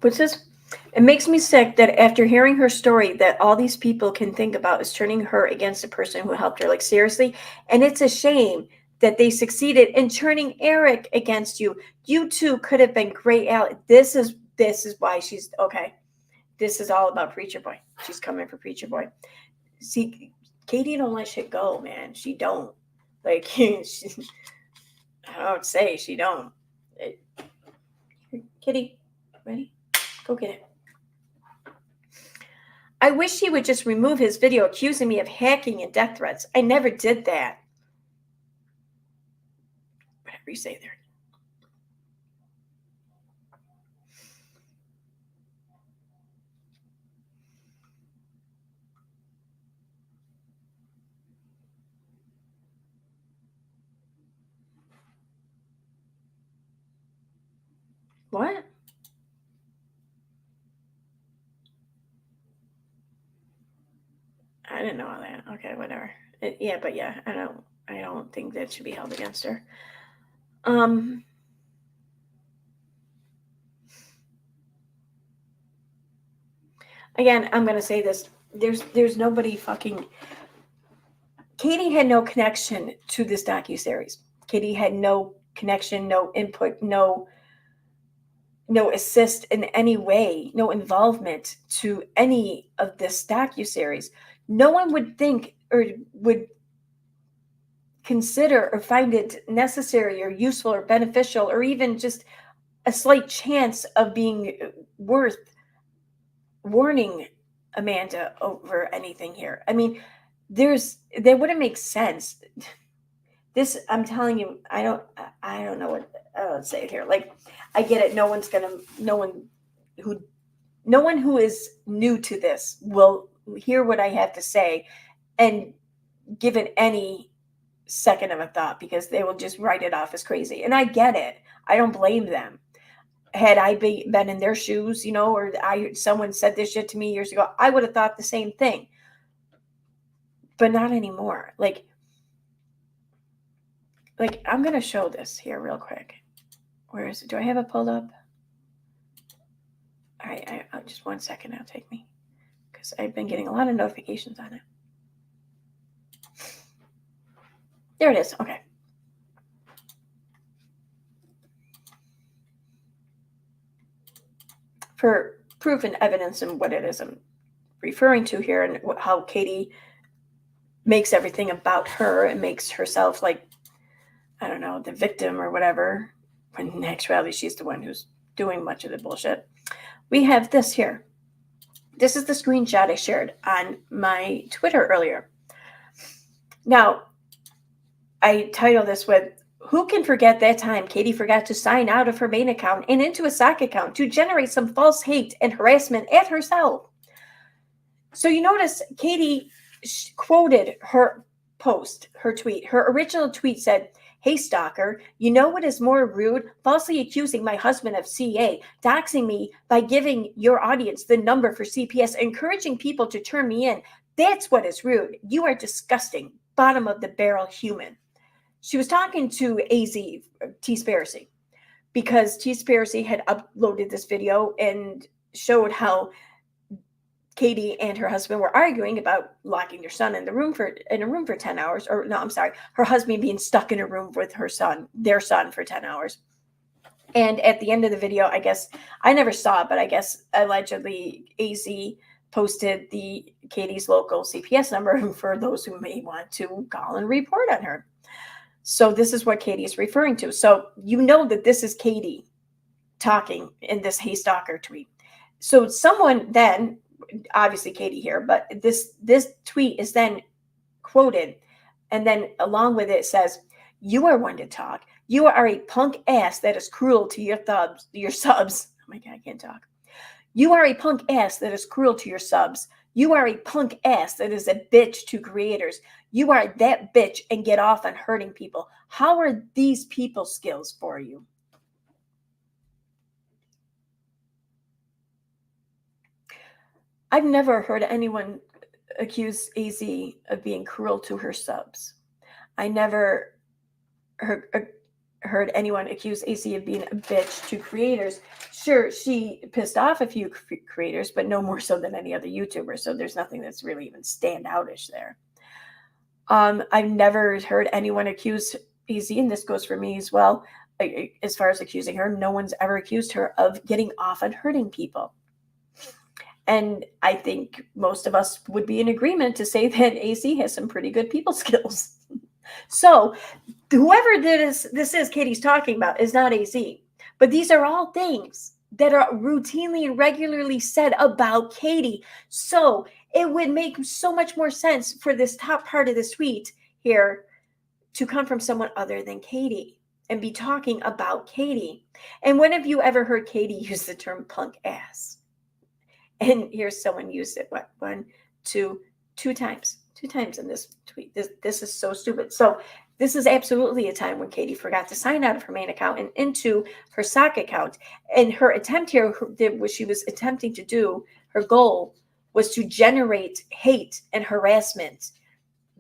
What's this? It makes me sick that after hearing her story, that all these people can think about is turning her against the person who helped her. Like, seriously? And it's a shame that they succeeded in turning Eric against you. You two could have been great allies. This is why she's okay. This is all about Preacher Boy. She's coming for Preacher Boy. See, Katie don't let shit go, man. She don't. Like, I don't say she don't. Kitty, ready? Go get it. I wish he would just remove his video accusing me of hacking and death threats. I never did that. Whatever you say there. What? I didn't know all that. Okay, whatever. But yeah, I don't think that should be held against her. Again, I'm gonna say this. There's nobody fucking. Katie had no connection to this docuseries. Katie had no connection, no input, no assist in any way, no involvement to any of this docuseries. No one would think or would consider or find it necessary or useful or beneficial or even just a slight chance of being worth warning Amanda over anything here. I mean, that wouldn't make sense. This, I'm telling you, I don't know what I don't say it here. Like, I get it. No one who is new to this will hear what I have to say and give it any second of a thought, because they will just write it off as crazy. And I get it. I don't blame them. Had I been in their shoes, or someone said this shit to me years ago, I would have thought the same thing. But not anymore. Like I'm going to show this here real quick. Where is it? Do I have it pulled up? All right, just 1 second now. Take me, because I've been getting a lot of notifications on it. There it is. Okay. For proof and evidence and what it is I'm referring to here, and how Katie makes everything about her and makes herself like, I don't know, the victim or whatever, when in actuality she's the one who's doing much of the bullshit. We have this here. This is the screenshot I shared on my Twitter earlier. Now, I title this with, "Who can forget that time Katie forgot to sign out of her main account and into a sock account to generate some false hate and harassment at herself?" So you notice Katie quoted her post, her tweet. Her original tweet said, "Hey, stalker, you know what is more rude? Falsely accusing my husband of CA, doxing me by giving your audience the number for CPS, encouraging people to turn me in. That's what is rude. You are disgusting. Bottom of the barrel human." She was talking to AZ, T-Sparacy, because T-Sparacy had uploaded this video and showed how Katie and her husband were arguing about locking their son in a room for 10 hours. Or no, I'm sorry, her husband being stuck in a room with their son for 10 hours. And at the end of the video, I guess, I never saw it, but I guess allegedly AZ posted Katie's local CPS number for those who may want to call and report on her. So this is what Katie is referring to. So you know that this is Katie talking in this "Hey Stalker" tweet. So someone then, obviously Katie here, but this tweet is then quoted, and then along with it says, "You are one to talk. You are a punk ass that is cruel to your subs." Oh my God, I can't talk. "You are a punk ass that is cruel to your subs. You are a punk ass that is a bitch to creators. You are that bitch and get off on hurting people. How are these people skills for you?" I've never heard anyone accuse AZ of being cruel to her subs. I never heard anyone accuse AC of being a bitch to creators. Sure, she pissed off a few creators, but no more so than any other YouTuber. So there's nothing that's really even standoutish there. I've never heard anyone accuse AC, and this goes for me as well. As far as accusing her, no one's ever accused her of getting off on hurting people. And I think most of us would be in agreement to say that AC has some pretty good people skills. So whoever this is Katie's talking about is not AC. But these are all things that are routinely and regularly said about Katie. So it would make so much more sense for this top part of this tweet here to come from someone other than Katie and be talking about Katie. And when have you ever heard Katie use the term punk ass? And here's someone used it, what, two times in this tweet. This is so stupid. So this is absolutely a time when Katie forgot to sign out of her main account and into her sock account. And her attempt here, what she was attempting to do, her goal was to generate hate and harassment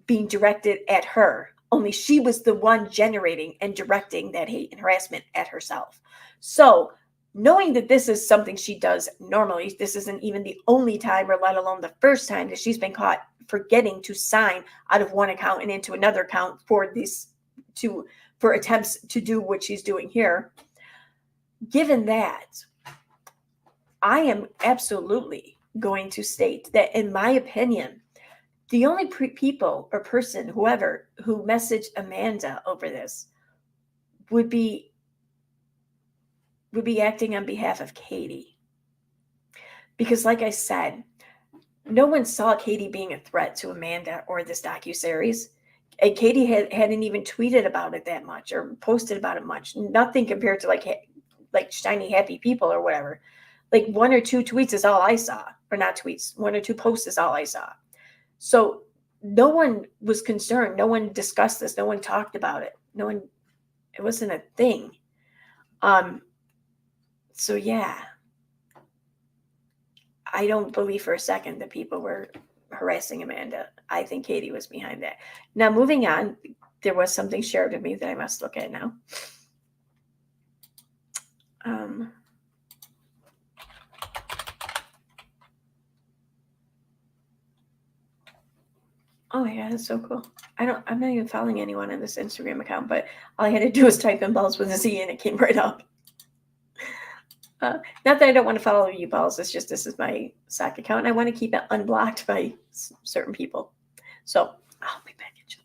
being directed at her. Only she was the one generating and directing that hate and harassment at herself. So knowing that this is something she does normally, this isn't even the only time, or let alone the first time that she's been caught forgetting to sign out of one account and into another account for attempts to do what she's doing here. Given that, I am absolutely going to state that, in my opinion, the only people or person, whoever, who messaged Amanda over this would be acting on behalf of Katie. Because like I said, no one saw Katie being a threat to Amanda or this docuseries. And Katie hadn't even tweeted about it that much or posted about it much. Nothing compared to like shiny happy people or whatever. Like 1 or 2 tweets is all I saw. Or not tweets. 1 or 2 posts is all I saw. So no one was concerned. No one discussed this. No one talked about it. It wasn't a thing. So yeah, I don't believe for a second that people were harassing Amanda. I think Katie was behind that. Now, moving on, there was something shared with me that I must look at now. Oh my God, that's so cool. I'm not even following anyone on this Instagram account, but all I had to do was type in balls with a Z and it came right up. Not that I don't want to follow you, balls. It's just this is my sock account, and I want to keep it unblocked by certain people. So I'll be back at you.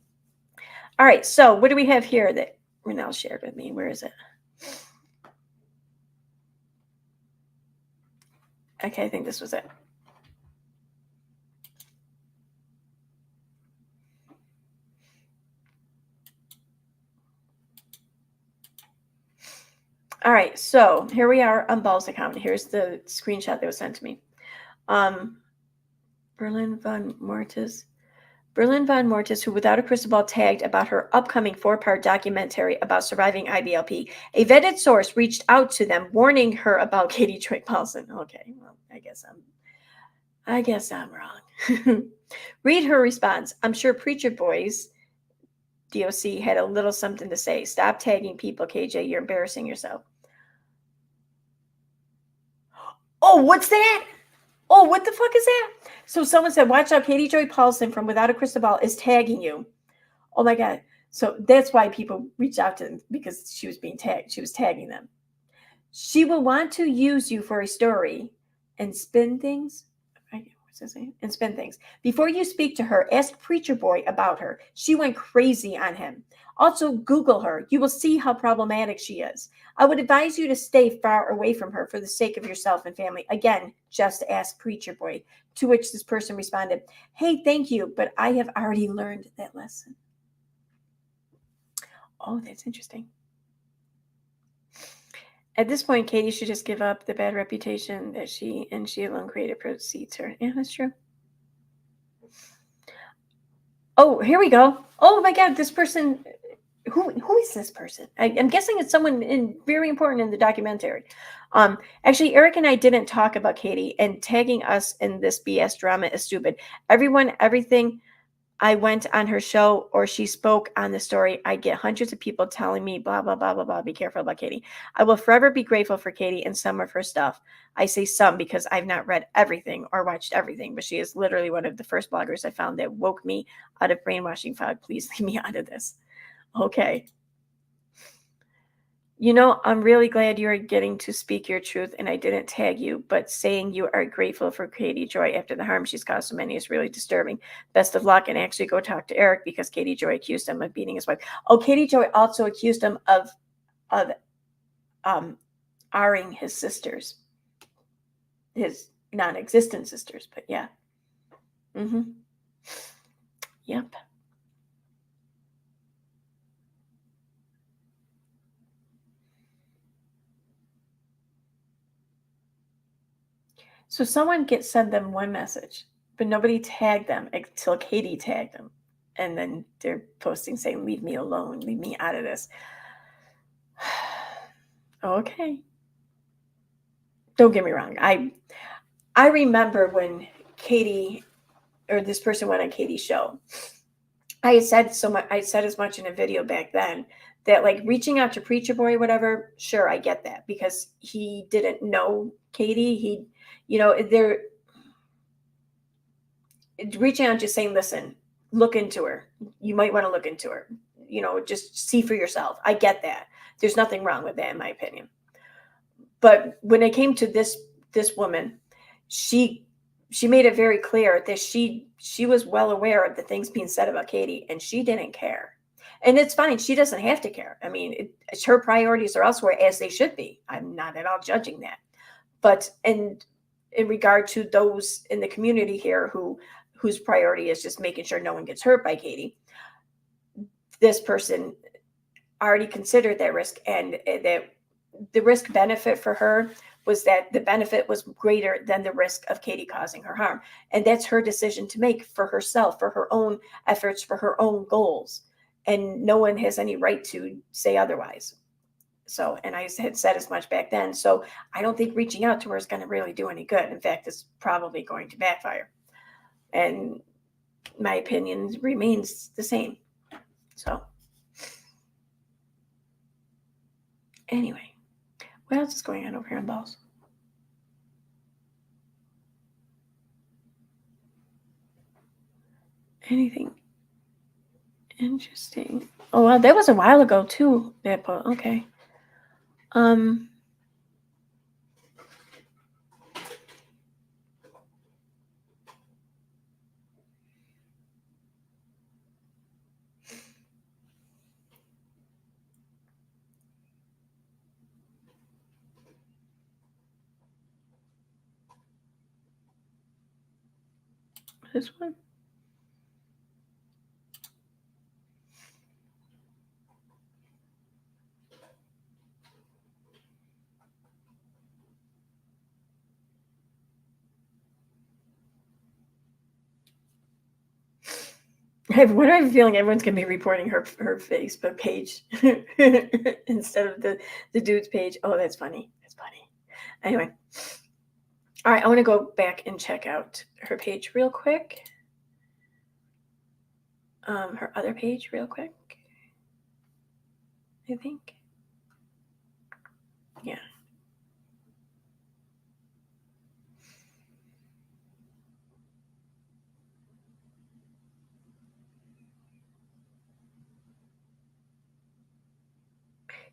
All right. So what do we have here that Renelle shared with me? Where is it? Okay, I think this was it. All right, so here we are on Ball's account. Here's the screenshot that was sent to me. Berlin von Mortis, who without a crystal ball tagged about her upcoming 4-part documentary about surviving IBLP. A vetted source reached out to them, warning her about Katie Joy Paulson. Okay, well, I guess I'm wrong. Read her response. I'm sure Preacher Boys DOC had a little something to say. Stop tagging people, KJ. You're embarrassing yourself. Oh, what's that? Oh, what the fuck is that? So someone said, watch out, Katie Joy Paulson from Without a Crystal Ball is tagging you. Oh my God. So that's why people reached out to them, because she was being tagged. She was tagging them. She will want to use you for a story and spin things. And spin things. Before you speak to her, ask Preacher Boy about her. She went crazy on him. Also, Google her. You will see how problematic she is. I would advise you to stay far away from her for the sake of yourself and family. Again, just ask Preacher Boy. To which this person responded, hey, thank you, but I have already learned that lesson. Oh, that's interesting. At this point, Katie should just give up the bad reputation that she alone created precedes her. Yeah, that's true. Oh, here we go. Oh my God, this person. Who is this person? I'm guessing it's someone very important in the documentary. Actually, Eric and I didn't talk about Katie, and tagging us in this BS drama is stupid. Everyone, everything. I went on her show or she spoke on the story, I get hundreds of people telling me blah, blah, blah, blah, blah. Be careful about Katie. I will forever be grateful for Katie and some of her stuff. I say some because I've not read everything or watched everything, but she is literally one of the first bloggers I found that woke me out of brainwashing fog. Please leave me out of this. Okay. You know, I'm really glad you are getting to speak your truth and I didn't tag you, but saying you are grateful for Katie Joy after the harm she's caused so many is really disturbing. Best of luck and actually go talk to Eric because Katie Joy accused him of beating his wife. Oh, Katie Joy also accused him of R-ing his sisters, his non-existent sisters, but yeah. Yep. So someone sent them one message, but nobody tagged them until Katie tagged them. And then they're posting saying, leave me alone, leave me out of this. Okay. Don't get me wrong. I remember when Katie or this person went on Katie's show. I had said so much. I said as much in a video back then that like reaching out to Preacher Boy, whatever. Sure, I get that because he didn't know Katie. He, they're reaching out, just saying, listen, look into her. You might want to look into her. Just see for yourself. I get that. There's nothing wrong with that, in my opinion. But when it came to this woman, she made it very clear that she was well aware of the things being said about Katie, and she didn't care. And it's fine. She doesn't have to care. I mean, it's her priorities are elsewhere, as they should be. I'm not at all judging that. But in regard to those in the community here whose priority is just making sure no one gets hurt by Katie, this person already considered that risk, and that the risk benefit for her was that the benefit was greater than the risk of Katie causing her harm. And that's her decision to make for herself, for her own efforts, for her own goals. And no one has any right to say otherwise. So, and I had said as much back then. So I don't think reaching out to her is going to really do any good. In fact, it's probably going to backfire. And my opinion remains the same. So anyway, what else is going on over here in Balls? Anything interesting? Oh, wow, that was a while ago too. That post. Okay. This one. What I have a feeling everyone's going to be reporting her Facebook page instead of the dude's page. Oh, that's funny. That's funny. Anyway. All right, I want to go back and check out her page real quick. Her other page real quick. I think. Yeah.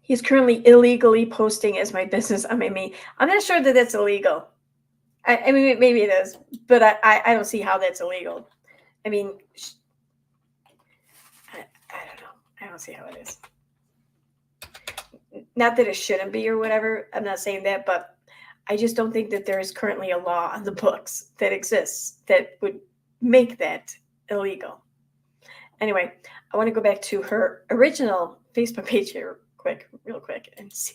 He's currently illegally posting as my business on my main. I'm not sure that that's illegal. I mean, maybe it is, but I don't see how that's illegal. I mean, I don't know. I don't see how it is. Not that it shouldn't be or whatever. I'm not saying that, but I just don't think that there is currently a law on the books that exists that would make that illegal. Anyway, I want to go back to her original Facebook page here real quick, and see,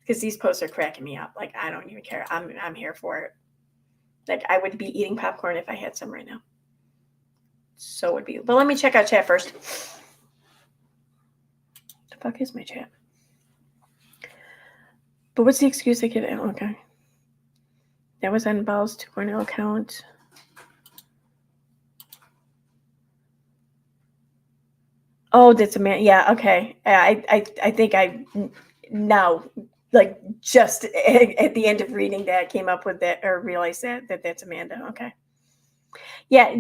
because these posts are cracking me up. Like, I don't even care. I'm here for it. Like, I would be eating popcorn if I had some right now. So would be. But let me check out chat first. The fuck is my chat? But what's the excuse I give? Oh, okay. That was on Ball's 2.0 account. Oh, that's a man. Yeah, okay. I think I now, like, just at the end of reading that, came up with that, or realized that that's Amanda. Okay. Yeah,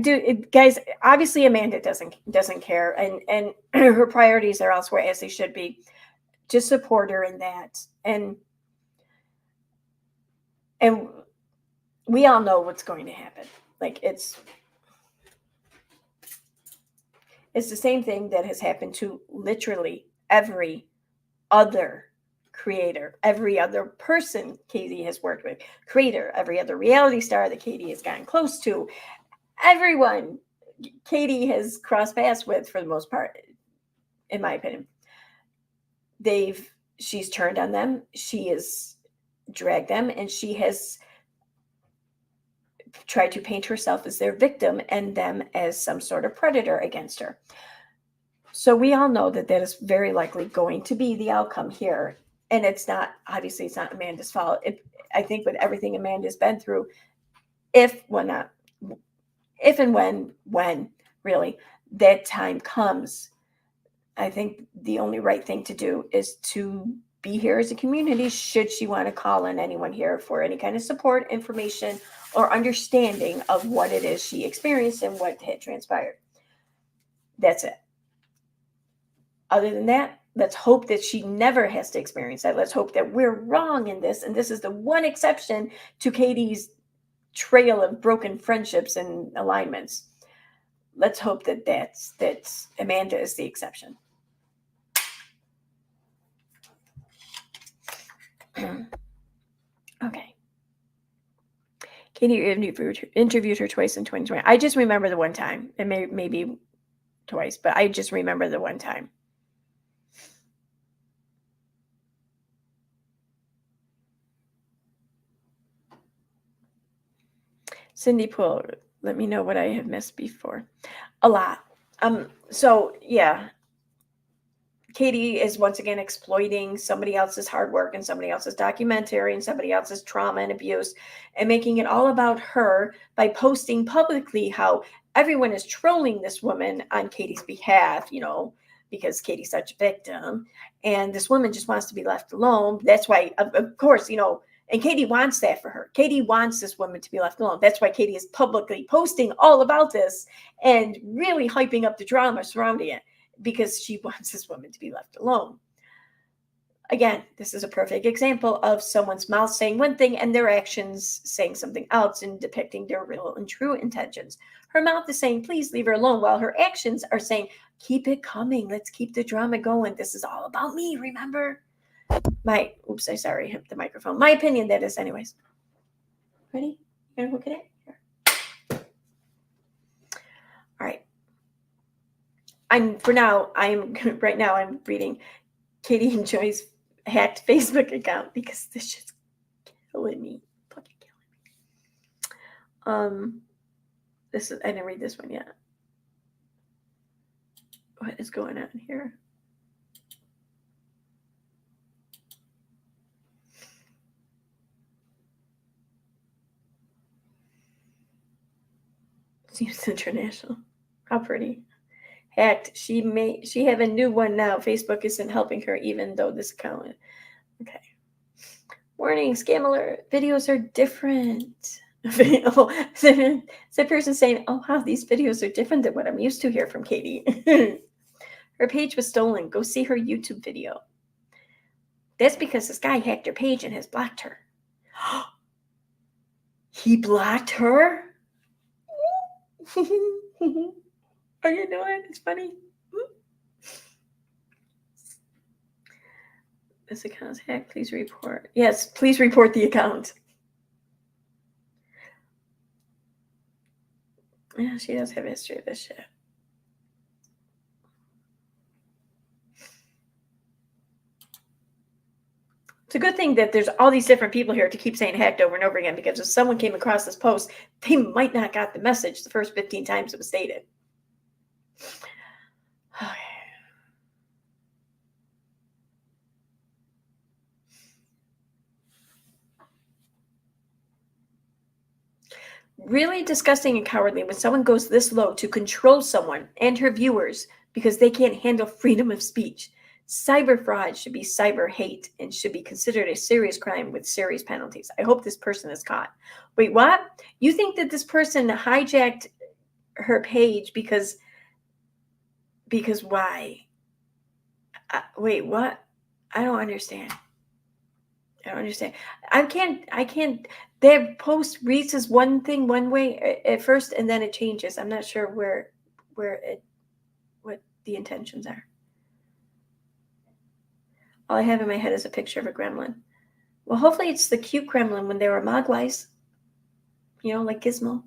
guys, obviously Amanda doesn't care, and her priorities are elsewhere, as they should be. Just support her in that, and we all know what's going to happen. Like, it's the same thing that has happened to literally every other creator, every other person Katie has worked with, creator, every other reality star that Katie has gotten close to, everyone Katie has crossed paths with, for the most part, in my opinion. She's turned on them, she has dragged them, and she has tried to paint herself as their victim and them as some sort of predator against her. So we all know that that is very likely going to be the outcome here. And it's not, obviously, it's not Amanda's fault. I think with everything Amanda's been through, if and when really that time comes, I think the only right thing to do is to be here as a community, should she want to call in anyone here for any kind of support, information, or understanding of what it is she experienced and what had transpired. That's it. Other than that, let's hope that she never has to experience that. Let's hope that we're wrong in this, and this is the one exception to Katie's trail of broken friendships and alignments. Let's hope that Amanda is the exception. Okay. Katie interviewed her twice in 2020. I just remember the one time. It maybe twice, but I just remember the one time. Cindy Poole, let me know what I have missed before. A lot. So yeah, Katie is once again exploiting somebody else's hard work and somebody else's documentary and somebody else's trauma and abuse, and making it all about her by posting publicly how everyone is trolling this woman on Katie's behalf, because Katie's such a victim, and this woman just wants to be left alone. That's why, of course, and Katie wants that for her. Katie wants this woman to be left alone. That's why Katie is publicly posting all about this and really hyping up the drama surrounding it, because she wants this woman to be left alone. Again, this is a perfect example of someone's mouth saying one thing and their actions saying something else, and depicting their real and true intentions. Her mouth is saying, please leave her alone, while her actions are saying, keep it coming. Let's keep the drama going. This is all about me, remember? I hit the microphone. My opinion, that is, anyways. Ready? You gonna look at it? Here. All right. I'm right now I'm reading Katie and Joy's hacked Facebook account, because this shit's killing me. Fucking killing me. I didn't read this one yet. What is going on here? Seems international. How pretty. Hacked. She have a new one now. Facebook isn't helping her, even though this account. Okay. Warning, scam alert. Videos are different. The person saying, oh wow, these videos are different than what I'm used to here from Katie. Her page was stolen. Go see her YouTube video. That's because this guy hacked her page and has blocked her. He blocked her? Are you doing? It's funny. This account is hacked. Please report. Yes, please report the account. Yeah, she does have a history of this shit. It's a good thing that there's all these different people here to keep saying hacked over and over again, because if someone came across this post, they might not got the message the first 15 times it was stated. Okay. Really disgusting and cowardly when someone goes this low to control someone and her viewers because they can't handle freedom of speech. Cyber fraud should be cyber hate and should be considered a serious crime with serious penalties. I hope this person is caught. Wait, what? You think that this person hijacked her page because why? Wait, what? I don't understand. I can't. Their post reads as one thing one way at first, and then it changes. I'm not sure what the intentions are. All I have in my head is a picture of a gremlin. Well, hopefully it's the cute gremlin when they were mogwais. Like Gizmo.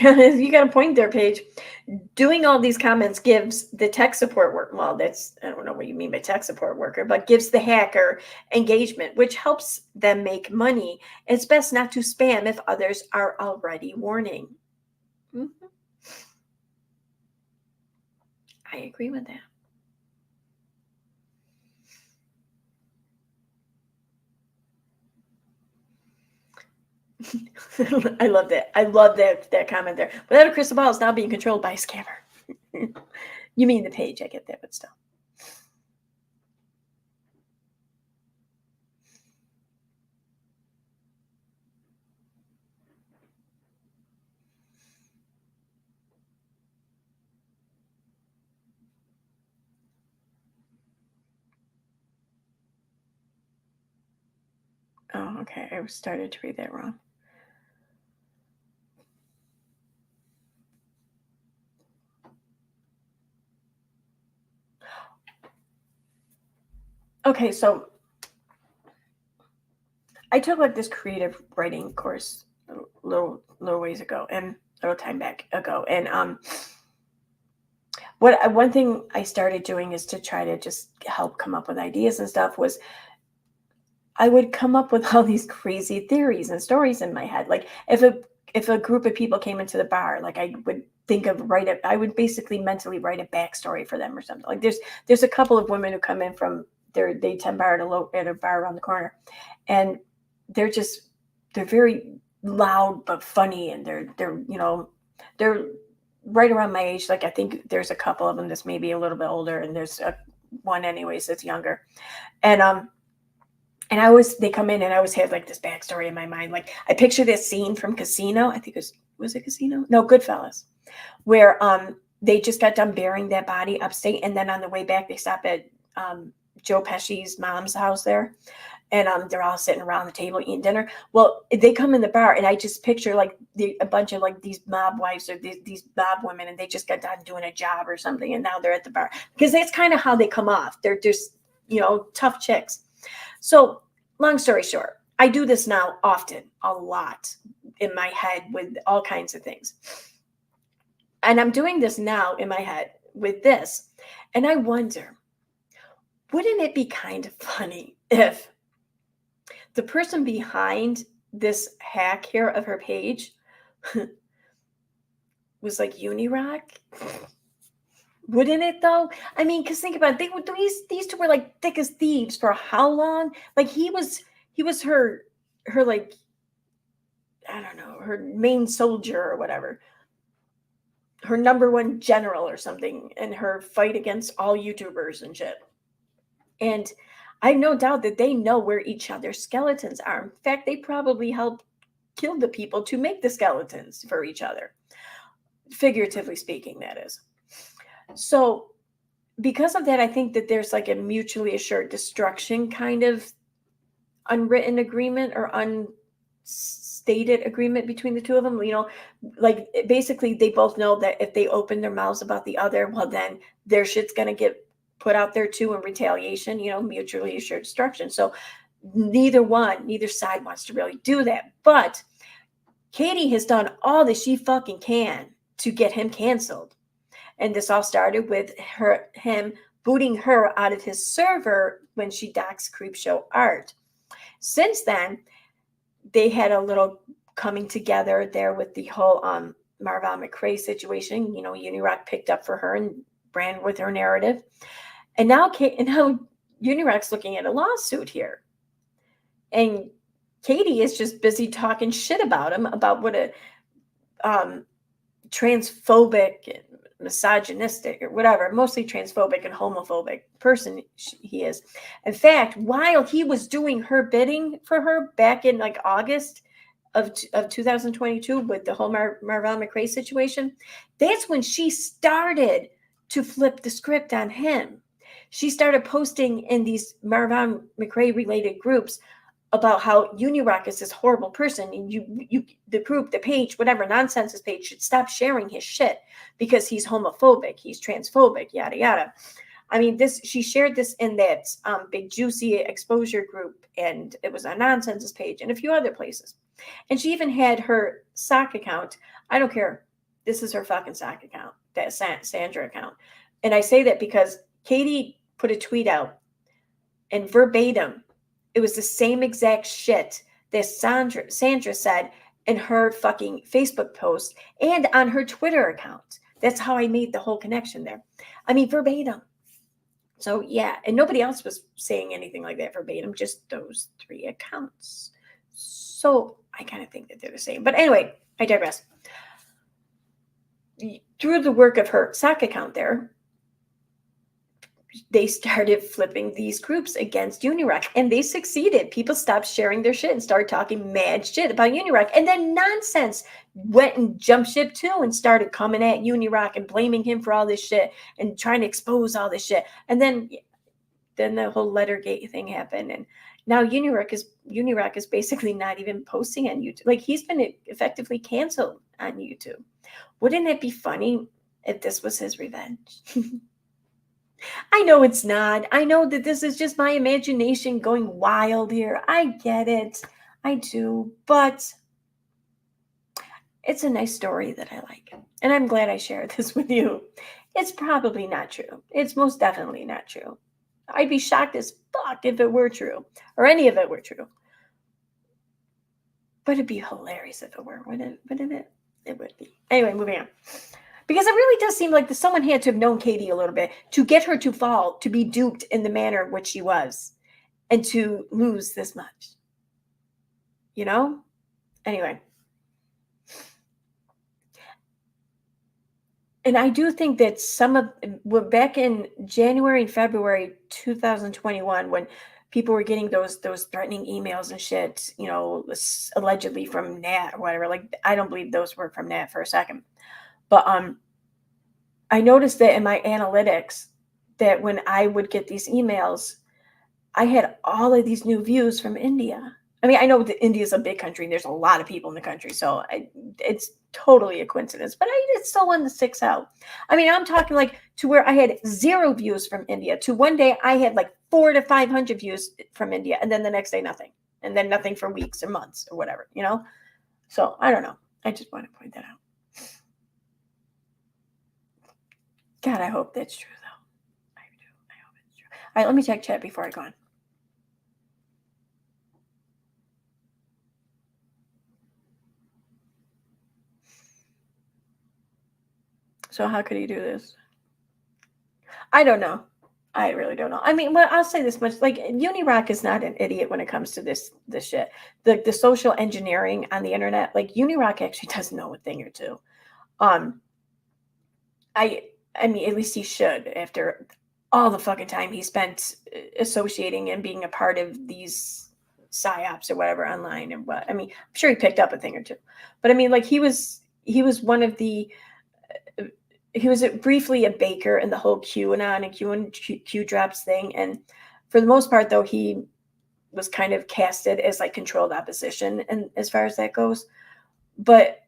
You got a point there, Paige. Doing all these comments gives the tech support work. Well, I don't know what you mean by tech support worker, but gives the hacker engagement, which helps them make money. It's best not to spam if others are already warning. Mm-hmm. I agree with that. I love that. I love that comment there. Without a crystal ball, it's now being controlled by a scammer. You mean the page? I get that, but still. Oh, okay. I started to read that wrong. Okay, so I took like this creative writing course a little ways ago, and a little time back ago, and one thing I started doing is to try to just help come up with ideas and stuff was I would come up with all these crazy theories and stories in my head. Like if a group of people came into the bar, like I would I would basically mentally write a backstory for them or something. Like there's a couple of women who come in from they 10 bar at a bar around the corner, and they're very loud but funny, and they're right around my age. Like I think there's a couple of them that's maybe a little bit older, and there's one anyways that's younger, and they come in and I always have like this backstory in my mind. Like I picture this scene from Casino. I think was it Casino? No, Goodfellas, where they just got done burying that body upstate, and then on the way back they stop at Joe Pesci's mom's house there, and they're all sitting around the table eating dinner. Well, they come in the bar, and I just picture like a bunch of like these mob wives or these mob women, and they just got done doing a job or something, and now they're at the bar, because that's kind of how they come off. They're just tough chicks. So long story short, I do this now often, a lot in my head with all kinds of things. And I'm doing this now in my head with this. And I wonder, wouldn't it be kind of funny if the person behind this hack here of her page was like Unirock? Wouldn't it though? I mean, because think about it, these two were like thick as thieves for how long? Like he was her like, I don't know, her main soldier or whatever, her number one general or something in her fight against all YouTubers and shit. And I have no doubt that they know where each other's skeletons are. In fact, they probably helped kill the people to make the skeletons for each other. Figuratively speaking, that is. So because of that, I think that there's like a mutually assured destruction kind of unwritten agreement or unstated agreement between the two of them. Like basically they both know that if they open their mouths about the other, well, then their shit's going to get put out there too in retaliation, mutually assured destruction. So neither side wants to really do that. But Katie has done all that she fucking can to get him canceled. And this all started with him booting her out of his server when she doxed Creepshow Art. Since then, they had a little coming together there with the whole Marvel McRae situation. Unirock picked up for her and ran with her narrative. And now Unirock's looking at a lawsuit here. And Katie is just busy talking shit about him, about what a transphobic, misogynistic, or whatever, mostly transphobic and homophobic person he is. In fact, while he was doing her bidding for her back in like August of 2022 with the whole Marvell McRae situation, that's when she started to flip the script on him. She started posting in these Marvell McRae related groups about how Unirock is this horrible person, and the group, the page, whatever nonsense his page, should stop sharing his shit because he's homophobic, he's transphobic, yada yada. I mean, she shared this in that big juicy exposure group, and it was on nonsense's page and a few other places. And she even had her sock account. I don't care. This is her fucking sock account, that Sandra account. And I say that because Katie put a tweet out, and verbatim, it was the same exact shit that Sandra said in her fucking Facebook post and on her Twitter account. That's how I made the whole connection there. I mean, verbatim. So yeah, and nobody else was saying anything like that verbatim, just those 3 accounts. So I kind of think that they're the same. But anyway, I digress. Through the work of her sock account there, they started flipping these groups against Unirock, and they succeeded. People stopped sharing their shit and started talking mad shit about Unirock. And then nonsense went and jumped ship too and started coming at Unirock and blaming him for all this shit and trying to expose all this shit. And then the whole Lettergate thing happened, and now Unirock is basically not even posting on YouTube. Like, he's been effectively canceled on YouTube. Wouldn't it be funny if this was his revenge? I know it's not. I know that this is just my imagination going wild here. I get it. I do. But it's a nice story that I like. And I'm glad I shared this with you. It's probably not true. It's most definitely not true. I'd be shocked as fuck if it were true. Or any of it were true. But it'd be hilarious if it were, wouldn't it? It would be. Anyway, moving on. Because it really does seem like someone had to have known Katie a little bit to get her to fall, to be duped in the manner in which she was, and to lose this much. You know? Anyway. And I do think that back in January and February 2021, when people were getting those threatening emails and shit, allegedly from Nat or whatever, like, I don't believe those were from Nat for a second. But I noticed that in my analytics that when I would get these emails, I had all of these new views from India. I mean, I know that India is a big country and there's a lot of people in the country, so it's totally a coincidence, but it's still one that sticks out. I mean, I'm talking like to where I had 0 views from India to one day I had like 400 to 500 views from India, and then the next day nothing, and then nothing for weeks or months or whatever, So I don't know. I just want to point that out. God, I hope that's true, though. I do. I hope it's true. All right, let me check chat before I go on. So how could he do this? I don't know. I really don't know. I mean, well, I'll say this much: like, Unirock is not an idiot when it comes to this shit. The social engineering on the internet, like, Unirock actually does know a thing or two. I mean, at least he should, after all the fucking time he spent associating and being a part of these psyops or whatever online. And what, I mean, I'm sure he picked up a thing or two, but I mean, like, he was one of the, he was briefly a baker in the whole QAnon and Q drops thing. And for the most part, though, he was kind of casted as like controlled opposition, and as far as that goes, but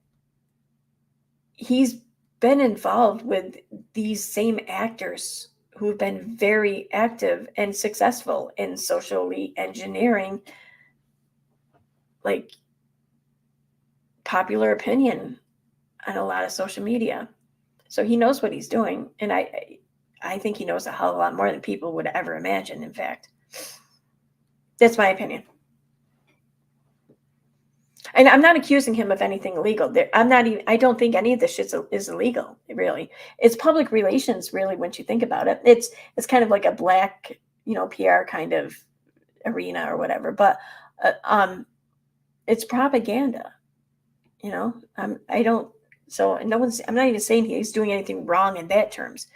he's been involved with these same actors who've been very active and successful in socially engineering, like, popular opinion on a lot of social media. So he knows what he's doing, and I think he knows a hell of a lot more than people would ever imagine. In fact, that's my opinion. And I'm not accusing him of anything illegal. I'm not even. I don't think any of this shit is illegal. Really, it's public relations. Really, once you think about it, it's kind of like a black, PR kind of arena or whatever. But it's propaganda. I don't. So no one's. I'm not even saying he's doing anything wrong in that terms.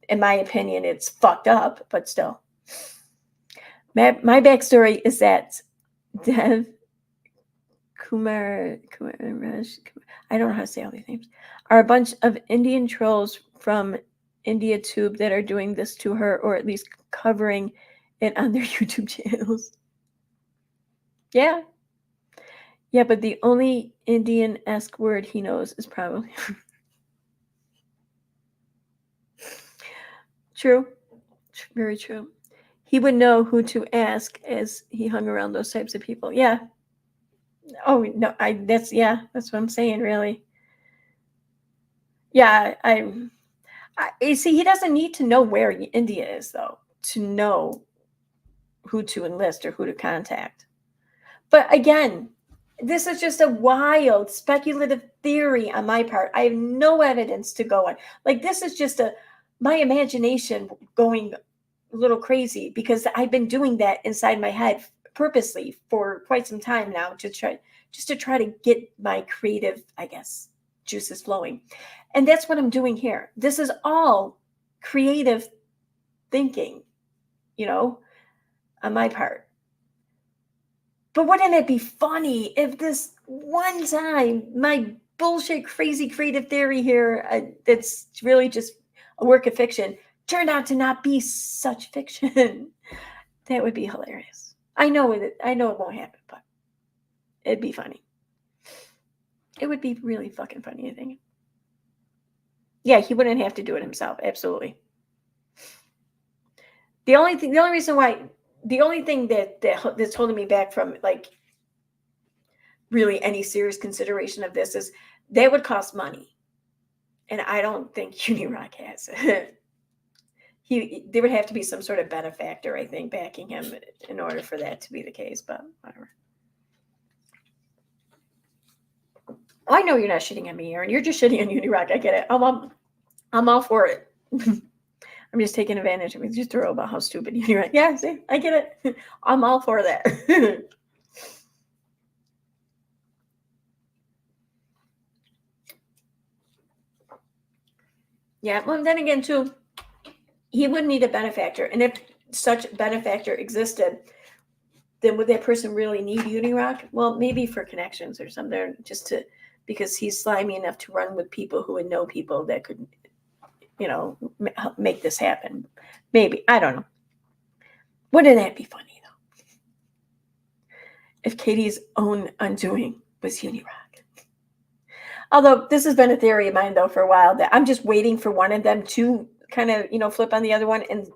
In my opinion, it's fucked up, but still. My backstory is that Dev Kumar, I don't know how to say all these names, are a bunch of Indian trolls from India Tube that are doing this to her, or at least covering it on their YouTube channels. Yeah. Yeah, but the only Indian-esque word he knows is probably true. Very true. He would know who to ask as he hung around those types of people. Yeah. Oh no, that's what I'm saying, really. Yeah, you see, he doesn't need to know where India is, though, to know who to enlist or who to contact. But again, this is just a wild speculative theory on my part. I have no evidence to go on. Like, this is just my imagination going a little crazy, because I've been doing that inside my head purposely for quite some time now to try to get my creative, I guess, juices flowing. And that's what I'm doing here. This is all creative thinking, on my part. But wouldn't it be funny if this one time my bullshit, crazy creative theory here, that's really just a work of fiction, turned out to not be such fiction? That would be hilarious. I know it won't happen, but it'd be funny. It would be really fucking funny, I think. Yeah, he wouldn't have to do it himself. Absolutely. The only thing that's holding me back from, like, really any serious consideration of this is that would cost money, and I don't think Unirock has it. There would have to be some sort of benefactor, I think, backing him in order for that to be the case. But whatever. I know you're not shitting on me, Aaron. You're just shitting on Unirock. I get it. I'm all for it. I'm just taking advantage of it. Just throw about how stupid Unirock. Yeah, see, I get it. I'm all for that. Yeah, well, then again, too, he would need a benefactor. And if such benefactor existed, then would that person really need Unirock? Well, maybe for connections or something, because he's slimy enough to run with people who would know people that could, make this happen. Maybe. I don't know. Wouldn't that be funny, though? If Katie's own undoing was Unirock. Although this has been a theory of mine, though, for a while, that I'm just waiting for one of them to kind of, flip on the other one and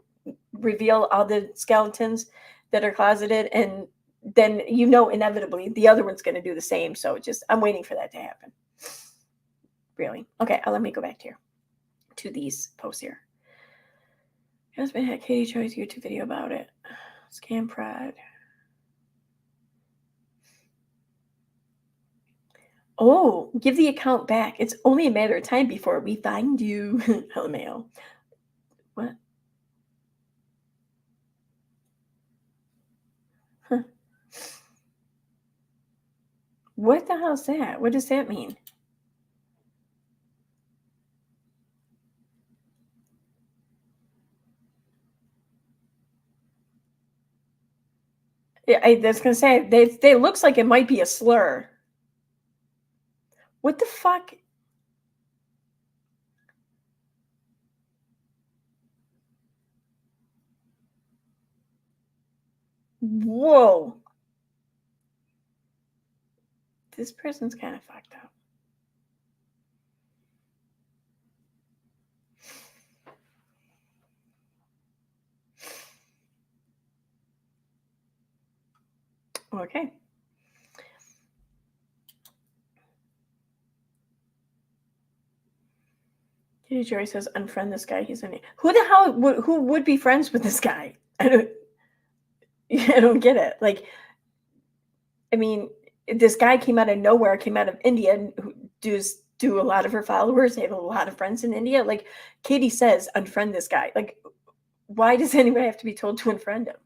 reveal all the skeletons that are closeted. And then, inevitably the other one's going to do the same. So I'm waiting for that to happen. Really. Okay. Let me go back here to these posts here. Husband had Katie Choi's YouTube video about it. Scam pride. Oh, give the account back. It's only a matter of time before we find you. LMAO. What? Huh. What the hell is that? What does that mean? I was gonna say they looks like it might be a slur. What the fuck? Whoa. This person's kind of fucked up. Okay. Katie Joy says, unfriend this guy. He's an... Who the hell who would be friends with this guy? I don't get it. Like, I mean, this guy came out of nowhere, came out of India, and who do a lot of her followers have a lot of friends in India. Like Katie says, unfriend this guy. Like, why does anybody have to be told to unfriend him?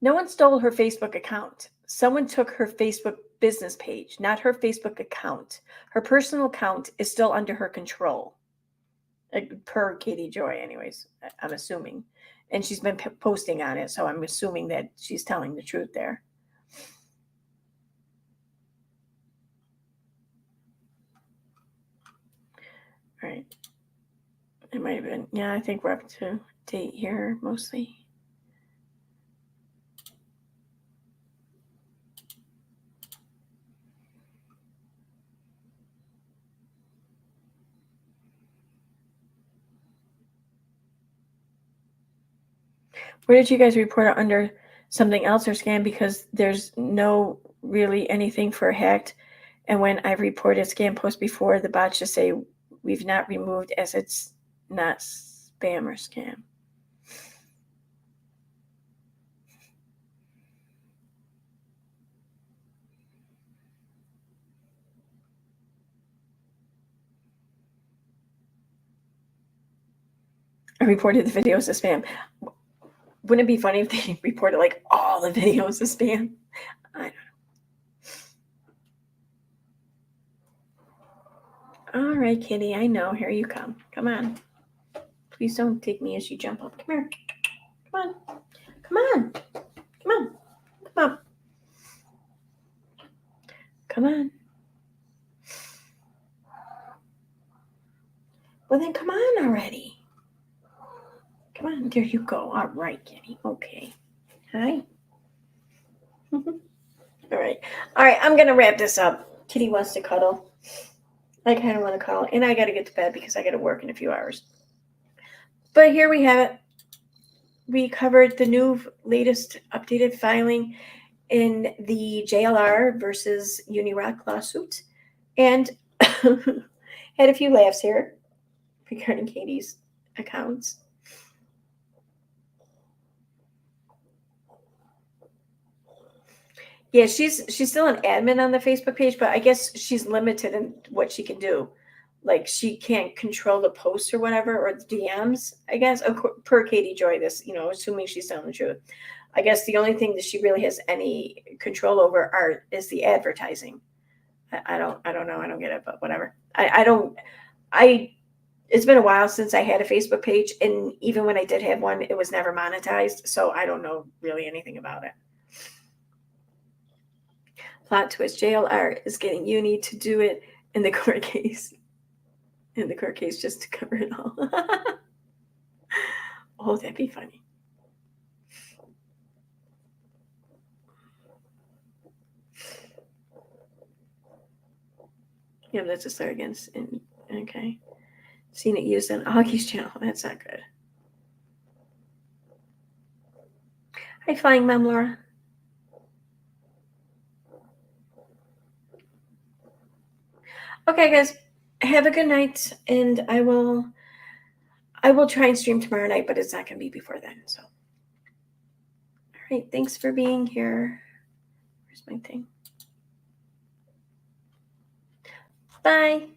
No one stole her Facebook account. Someone took her Facebook business page, not her Facebook account. Her personal account is still under her control. Per Katie Joy, anyways, I'm assuming. And she's been posting on it, so I'm assuming that she's telling the truth there. All right. It might have been, yeah, I think we're up to date here mostly. Where did you guys report it under something else or scam? Because there's no really anything for hacked. And when I've reported scam posts before, the bots just say we've not removed as it's not spam or scam. I reported the videos as spam. Wouldn't it be funny if they reported like all the videos as spam? I don't know. All right, Kitty, I know. Here you come. Come on. Please don't take me as you jump up. Come here. Come on. Come on. Come on. Come on. Come on. Well, then come on already. Come on. There you go. All right, Kitty. Okay. Hi. All right. All right. I'm going to wrap this up. Kitty wants to cuddle. I kind of want to cuddle. And I got to get to bed because I got to work in a few hours. But here we have it. We covered the new latest updated filing in the JLR versus Unirock lawsuit and had a few laughs here regarding Katie's accounts. Yeah, she's still an admin on the Facebook page, but I guess she's limited in what she can do. Like she can't control the posts or whatever, or the DMs, I guess, per Katie Joy, this, assuming she's telling the truth. I guess the only thing that she really has any control over is the advertising. I don't know. I don't get it, but whatever. It's been a while since I had a Facebook page, and even when I did have one, it was never monetized. So I don't know really anything about it. Plot twist: JLR is getting Uni to do it in the court case. In the court case, just to cover it all. Oh, that'd be funny. Yeah, that's a slur against. Okay. Seen it used on Augie's channel. That's not good. Hi, Flying Mom Laura. Okay, guys, have a good night, and I will try and stream tomorrow night, but it's not going to be before then. So, all right, thanks for being here. Where's my thing? Bye.